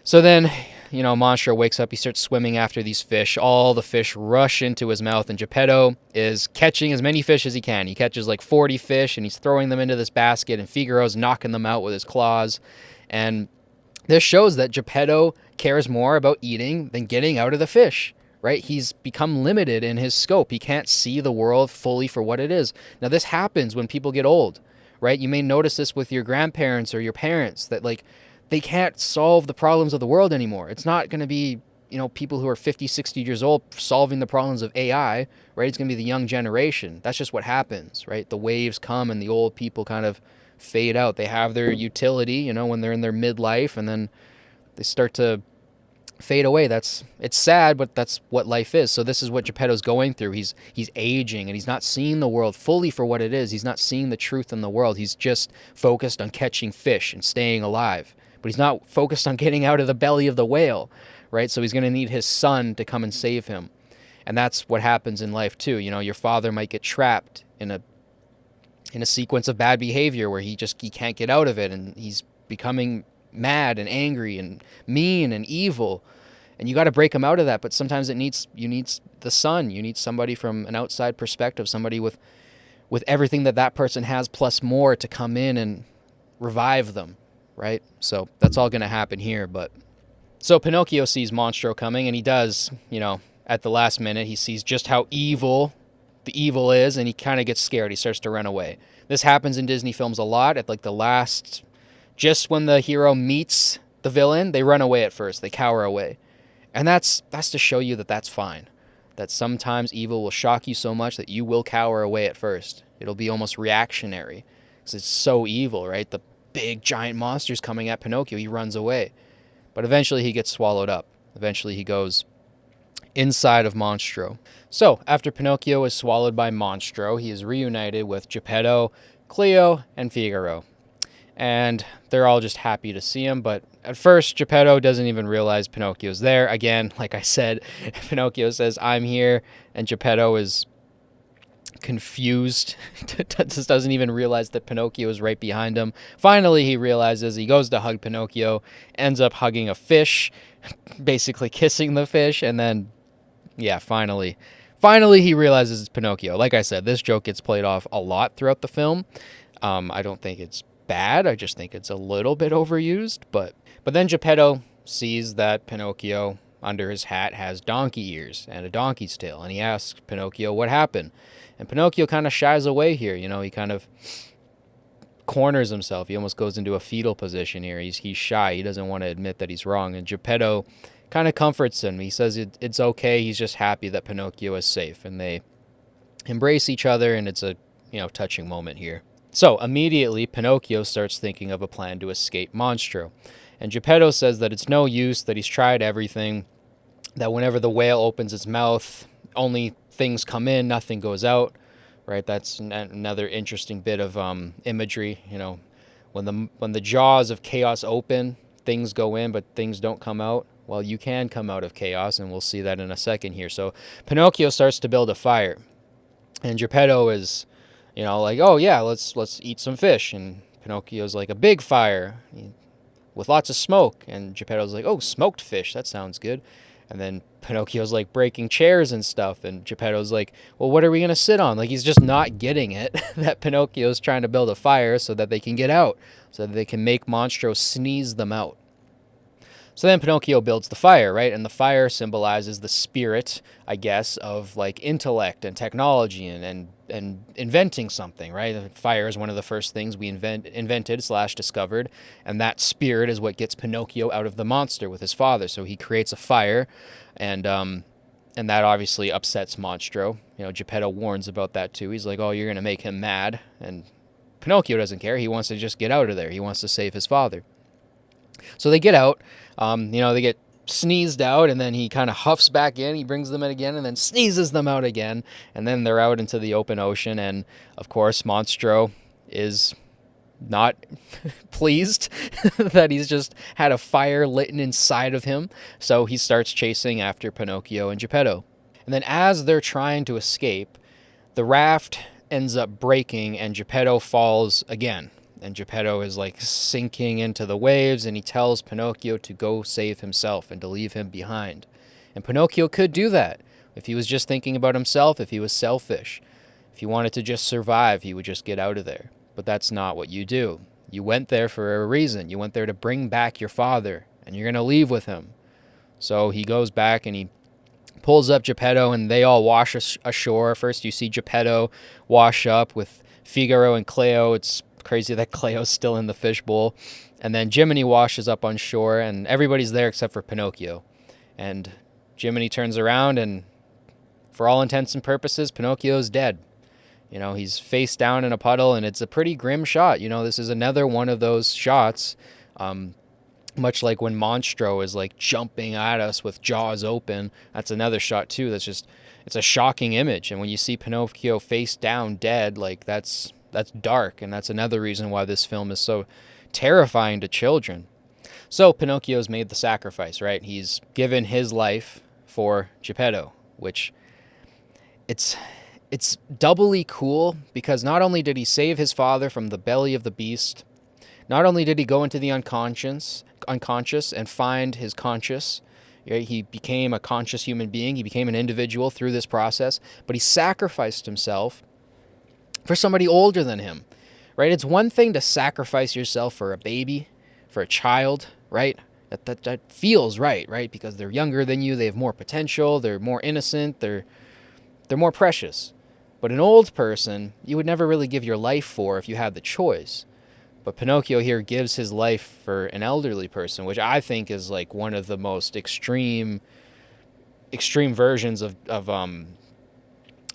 so then, Monstro wakes up. He starts swimming after these fish. All the fish rush into his mouth, and Geppetto is catching as many fish as he can. He catches like 40 fish, and he's throwing them into this basket, and Figaro's knocking them out with his claws. And this shows that Geppetto cares more about eating than getting out of the fish, right? He's become limited in his scope. He can't see the world fully for what it is. Now, this happens when people get old, right? You may notice this with your grandparents or your parents, that like they can't solve the problems of the world anymore. It's not going to be, people who are 50, 60 years old solving the problems of AI, right? It's going to be the young generation. That's just what happens, right? The waves come and the old people kind of fade out. They have their utility, when they're in their midlife, and then they start to fade away. It's sad, but that's what life is. So this is what Geppetto's going through. He's aging, and he's not seeing the world fully for what it is. He's not seeing the truth in the world. He's just focused on catching fish and staying alive. But he's not focused on getting out of the belly of the whale, right? So he's going to need his son to come and save him. And that's what happens in life too. Your father might get trapped in a sequence of bad behavior where he can't get out of it, and he's becoming mad and angry and mean and evil. And you got to break him out of that. But sometimes you need the son. You need somebody from an outside perspective, somebody with everything that person has plus more to come in and revive them. Right? So that's all going to happen here. But so Pinocchio sees Monstro coming, and he does, at the last minute, he sees just how evil the evil is, and he kind of gets scared. He starts to run away. This happens in Disney films a lot. At like the last, just when the hero meets the villain, they run away at first. They cower away. And that's to show you that that's fine. That sometimes evil will shock you so much that you will cower away at first. It'll be almost reactionary because it's so evil, right? The big giant monster's coming at Pinocchio. He runs away. But eventually he gets swallowed up. Eventually he goes inside of Monstro. So after Pinocchio is swallowed by Monstro, he is reunited with Geppetto, Cleo, and Figaro. And they're all just happy to see him. But at first, Geppetto doesn't even realize Pinocchio's there. Again, like I said, Pinocchio says, "I'm here," and Geppetto is confused, just doesn't even realize that Pinocchio is right behind him. Finally, he realizes. He goes to hug Pinocchio, ends up hugging a fish, basically kissing the fish, and then, finally he realizes it's Pinocchio. Like I said, this joke gets played off a lot throughout the film. I don't think it's bad. I just think it's a little bit overused, but then Geppetto sees that Pinocchio under his hat has donkey ears and a donkey's tail, and he asks Pinocchio what happened. And Pinocchio kind of shies away here. He kind of corners himself. He almost goes into a fetal position here. He's shy. He doesn't want to admit that he's wrong. And Geppetto kind of comforts him. He says it's okay. He's just happy that Pinocchio is safe. And they embrace each other, and it's a touching moment here. So immediately, Pinocchio starts thinking of a plan to escape Monstro. And Geppetto says that it's no use, that he's tried everything, that whenever the whale opens its mouth, only things come in, nothing goes out, right? That's another interesting bit of imagery. When the jaws of chaos open, things go in, but things don't come out. Well, you can come out of chaos, and we'll see that in a second here. So Pinocchio starts to build a fire, and Geppetto is, like, "Oh yeah, let's eat some fish." And Pinocchio's like, "A big fire with lots of smoke." And Geppetto's like, "Oh, smoked fish, that sounds good." And then Pinocchio's like breaking chairs and stuff, and Geppetto's like, "Well, what are we going to sit on?" Like, he's just not getting it that Pinocchio's trying to build a fire so that they can get out, so that they can make Monstro sneeze them out. So then Pinocchio builds the fire, right? And the fire symbolizes the spirit, I guess, of like intellect and technology and inventing something, right? Fire is one of the first things we invented/discovered, and that spirit is what gets Pinocchio out of the monster with his father. So he creates a fire, and that obviously upsets Monstro. Geppetto warns about that too. He's like, "Oh, you're gonna make him mad," and Pinocchio doesn't care. He wants to just get out of there. He wants to save his father. So they get out. They get sneezed out, and then he kind of huffs back in. He brings them in again, and then sneezes them out again. And then they're out into the open ocean. And of course, Monstro is not pleased that he's just had a fire lit inside of him. So he starts chasing after Pinocchio and Geppetto. And then as they're trying to escape, the raft ends up breaking, and Geppetto falls again. and Geppetto is like sinking into the waves, and he tells Pinocchio to go save himself and to leave him behind. And Pinocchio could do that if he was just thinking about himself, if he was selfish. If he wanted to just survive, he would just get out of there. But that's not what you do. You went there for a reason. You went there to bring back your father, and you're going to leave with him. So he goes back and he pulls up Geppetto, and they all wash ashore. First, you see Geppetto wash up with Figaro and Cleo. It's crazy that Cleo's still in the fishbowl. And then Jiminy washes up on shore, and everybody's there except for Pinocchio. And Jiminy turns around, and for all intents and purposes, Pinocchio's dead. You know, he's face down in a puddle, and it's a pretty grim shot. You know, this is another one of those shots, much like when Monstro is like jumping at us with jaws open. That's another shot too. It's a shocking image. And when you see Pinocchio face down dead, like that's dark. And that's another reason why this film is so terrifying to children. So Pinocchio's made the sacrifice, right? He's given his life for Geppetto, which it's doubly cool because not only did he save his father from the belly of the beast, not only did he go into the unconscious and find his conscious, right? He became a conscious human being. He became an individual through this process, but he sacrificed himself for somebody older than him, right? It's one thing to sacrifice yourself for a baby, for a child, right? That feels right? Because they're younger than you, they have more potential, they're more innocent, they're more precious. But an old person, you would never really give your life for if you had the choice. But Pinocchio here gives his life for an elderly person, which I think is like one of the most extreme versions of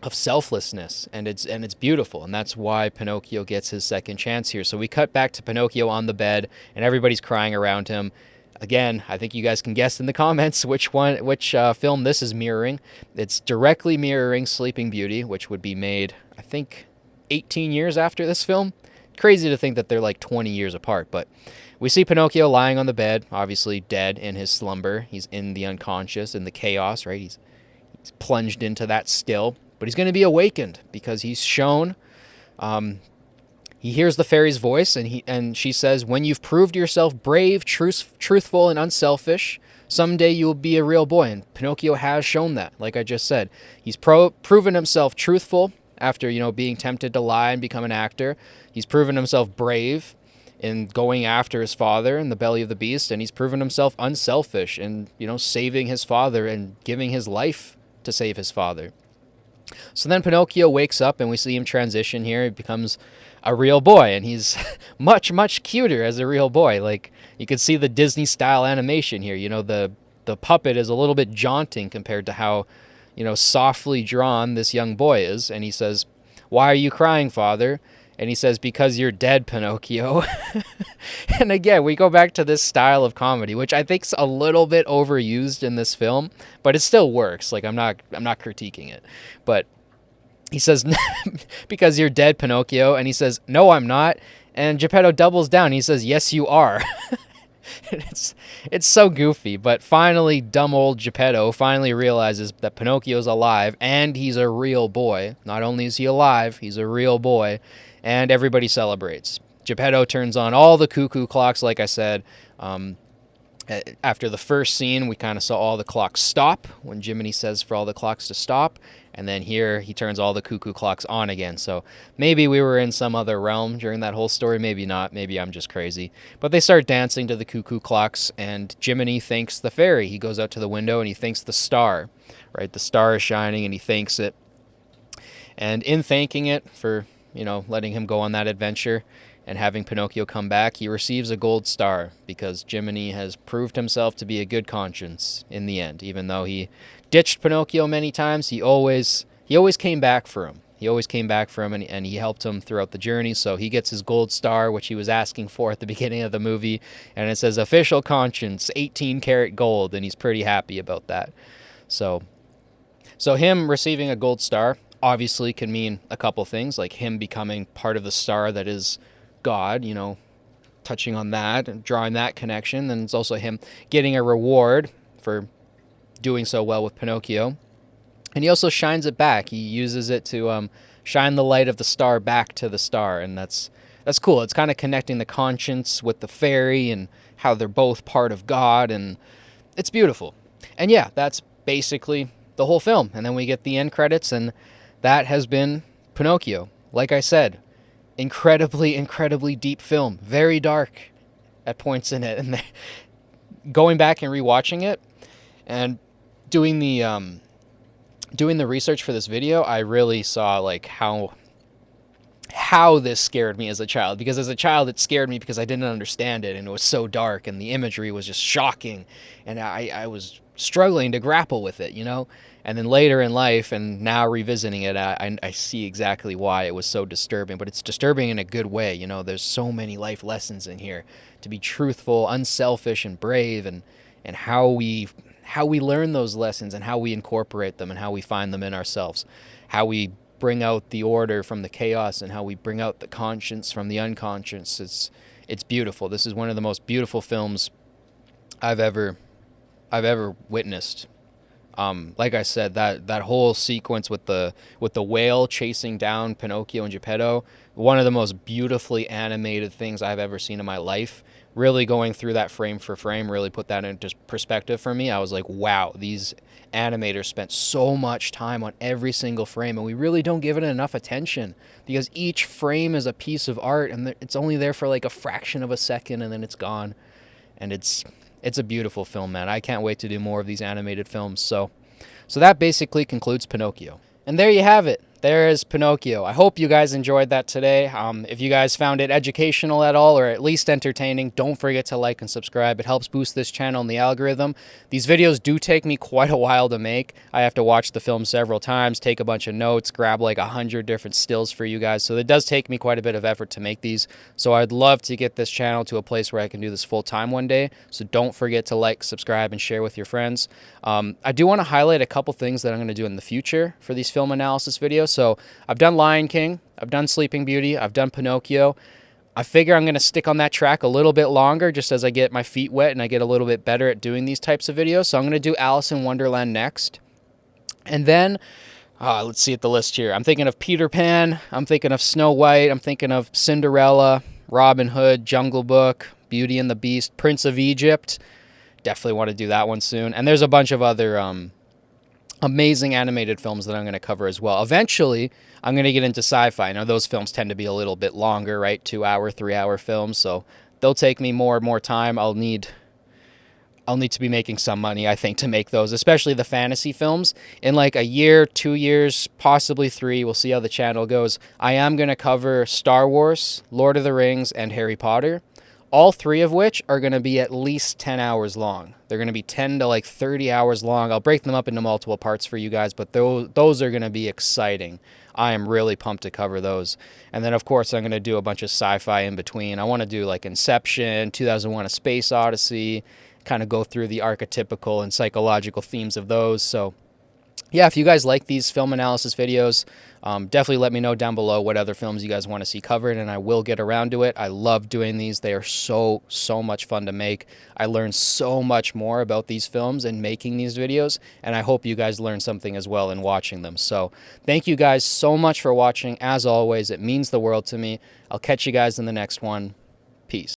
selflessness, and it's beautiful, and that's why Pinocchio gets his second chance here. So we cut back to Pinocchio on the bed, and everybody's crying around him. Again, I think you guys can guess in the comments which film this is mirroring. It's directly mirroring Sleeping Beauty, which would be made, I think, 18 years after this film. Crazy to think that they're like 20 years apart, but we see Pinocchio lying on the bed, obviously dead in his slumber. He's in the unconscious, in the chaos, right? He's plunged into that still, but he's going to be awakened because he's shown. He hears the fairy's voice, and she says, "When you've proved yourself brave, truthful, and unselfish, someday you will be a real boy." And Pinocchio has shown that, like I just said. He's proven himself truthful after, being tempted to lie and become an actor. He's proven himself brave in going after his father in the belly of the beast, and he's proven himself unselfish in, saving his father and giving his life to save his father. So then Pinocchio wakes up, and we see him transition here. He becomes a real boy, and he's much, much cuter as a real boy. Like, you can see the Disney-style animation here. The puppet is a little bit jaunting compared to how, softly drawn this young boy is. And he says, "Why are you crying, father?" And he says, "Because you're dead, Pinocchio." And again, we go back to this style of comedy, which I think's a little bit overused in this film, but it still works. Like, I'm not critiquing it. But he says, "Because you're dead, Pinocchio." And he says, "No, I'm not." And Geppetto doubles down. He says, "Yes, you are." It's so goofy, but finally, dumb old Geppetto finally realizes that Pinocchio's alive, and he's a real boy. Not only is he alive, he's a real boy, and everybody celebrates. Geppetto turns on all the cuckoo clocks, like I said. After the first scene, we kind of saw all the clocks stop when Jiminy says for all the clocks to stop. And then here, he turns all the cuckoo clocks on again. So maybe we were in some other realm during that whole story. Maybe not. Maybe I'm just crazy. But they start dancing to the cuckoo clocks, and Jiminy thanks the fairy. He goes out to the window, and he thanks the star, right? The star is shining, and he thanks it. And in thanking it for, letting him go on that adventure and having Pinocchio come back, he receives a gold star because Jiminy has proved himself to be a good conscience in the end. Even though he ditched Pinocchio many times, he always came back for him. He always came back for him, and he helped him throughout the journey. So he gets his gold star, which he was asking for at the beginning of the movie, and it says official conscience, 18-karat gold, and he's pretty happy about that. So him receiving a gold star obviously can mean a couple things, like him becoming part of the star that is God, touching on that and drawing that connection. Then it's also him getting a reward for doing so well with Pinocchio. And he also shines it back. He uses it to shine the light of the star back to the star, and that's that's cool. It's kind of connecting the conscience with the fairy and how they're both part of God, and it's beautiful. And yeah, that's basically the whole film. And then we get the end credits, and that has been Pinocchio. Like I said, incredibly, incredibly deep film. Very dark at points in it. And going back and rewatching it and doing the research for this video, I really saw like how this scared me as a child. Because as a child, it scared me because I didn't understand it, and it was so dark, and the imagery was just shocking, and I was struggling to grapple with it, you know? And then later in life, and now revisiting it, I see exactly why it was so disturbing. But it's disturbing in a good way, you know? There's so many life lessons in here. To be truthful, unselfish, and brave, and how we learn those lessons, and how we incorporate them, and how we find them in ourselves. How we bring out the order from the chaos, and how we bring out the conscience from the unconscious. It's beautiful. This is one of the most beautiful films I've ever witnessed. Like I said, that whole sequence with the whale chasing down Pinocchio and Geppetto, one of the most beautifully animated things I've ever seen in my life. Really going through that frame for frame really put that into perspective for me. I was like, wow, these animators spent so much time on every single frame, and we really don't give it enough attention, because each frame is a piece of art, and it's only there for like a fraction of a second, and then it's gone. And it's a beautiful film, man. I can't wait to do more of these animated films. So that basically concludes Pinocchio. And there you have it. There is Pinocchio. I hope you guys enjoyed that today. If you guys found it educational at all, or at least entertaining, don't forget to like and subscribe. It helps boost this channel and the algorithm. These videos do take me quite a while to make. I have to watch the film several times, take a bunch of notes, grab like 100 different stills for you guys. So it does take me quite a bit of effort to make these. So I'd love to get this channel to a place where I can do this full time one day. So don't forget to like, subscribe, and share with your friends. I do want to highlight a couple things that I'm going to do in the future for these film analysis videos. So I've done Lion King, I've done Sleeping Beauty, I've done Pinocchio. I figure I'm going to stick on that track a little bit longer just as I get my feet wet and I get a little bit better at doing these types of videos. So I'm going to do Alice in Wonderland next. And then, let's see at the list here. I'm thinking of Peter Pan, I'm thinking of Snow White, I'm thinking of Cinderella, Robin Hood, Jungle Book, Beauty and the Beast, Prince of Egypt. Definitely want to do that one soon. And there's a bunch of other amazing animated films that I'm going to cover as well. Eventually, I'm going to get into sci-fi. Now, those films tend to be a little bit longer, right? 2-hour, 3-hour films, so they'll take me more and more time. I'll need to be making some money, I think, to make those, especially the fantasy films. In like a year, 2 years, possibly 3, we'll see how the channel goes. I am going to cover Star Wars, Lord of the Rings, and Harry Potter. All 3 of which are going to be at least 10 hours long. They're going to be 10 to like 30 hours long. I'll break them up into multiple parts for you guys, but those are going to be exciting. I am really pumped to cover those. And then, of course, I'm going to do a bunch of sci-fi in between. I want to do like Inception, 2001: A Space Odyssey, kind of go through the archetypical and psychological themes of those. So yeah, if you guys like these film analysis videos, definitely let me know down below what other films you guys want to see covered, and I will get around to it. I love doing these. They are so much fun to make. I learned so much more about these films in making these videos, and I hope you guys learned something as well in watching them. So thank you guys so much for watching. As always, it means the world to me. I'll catch you guys in the next one. Peace.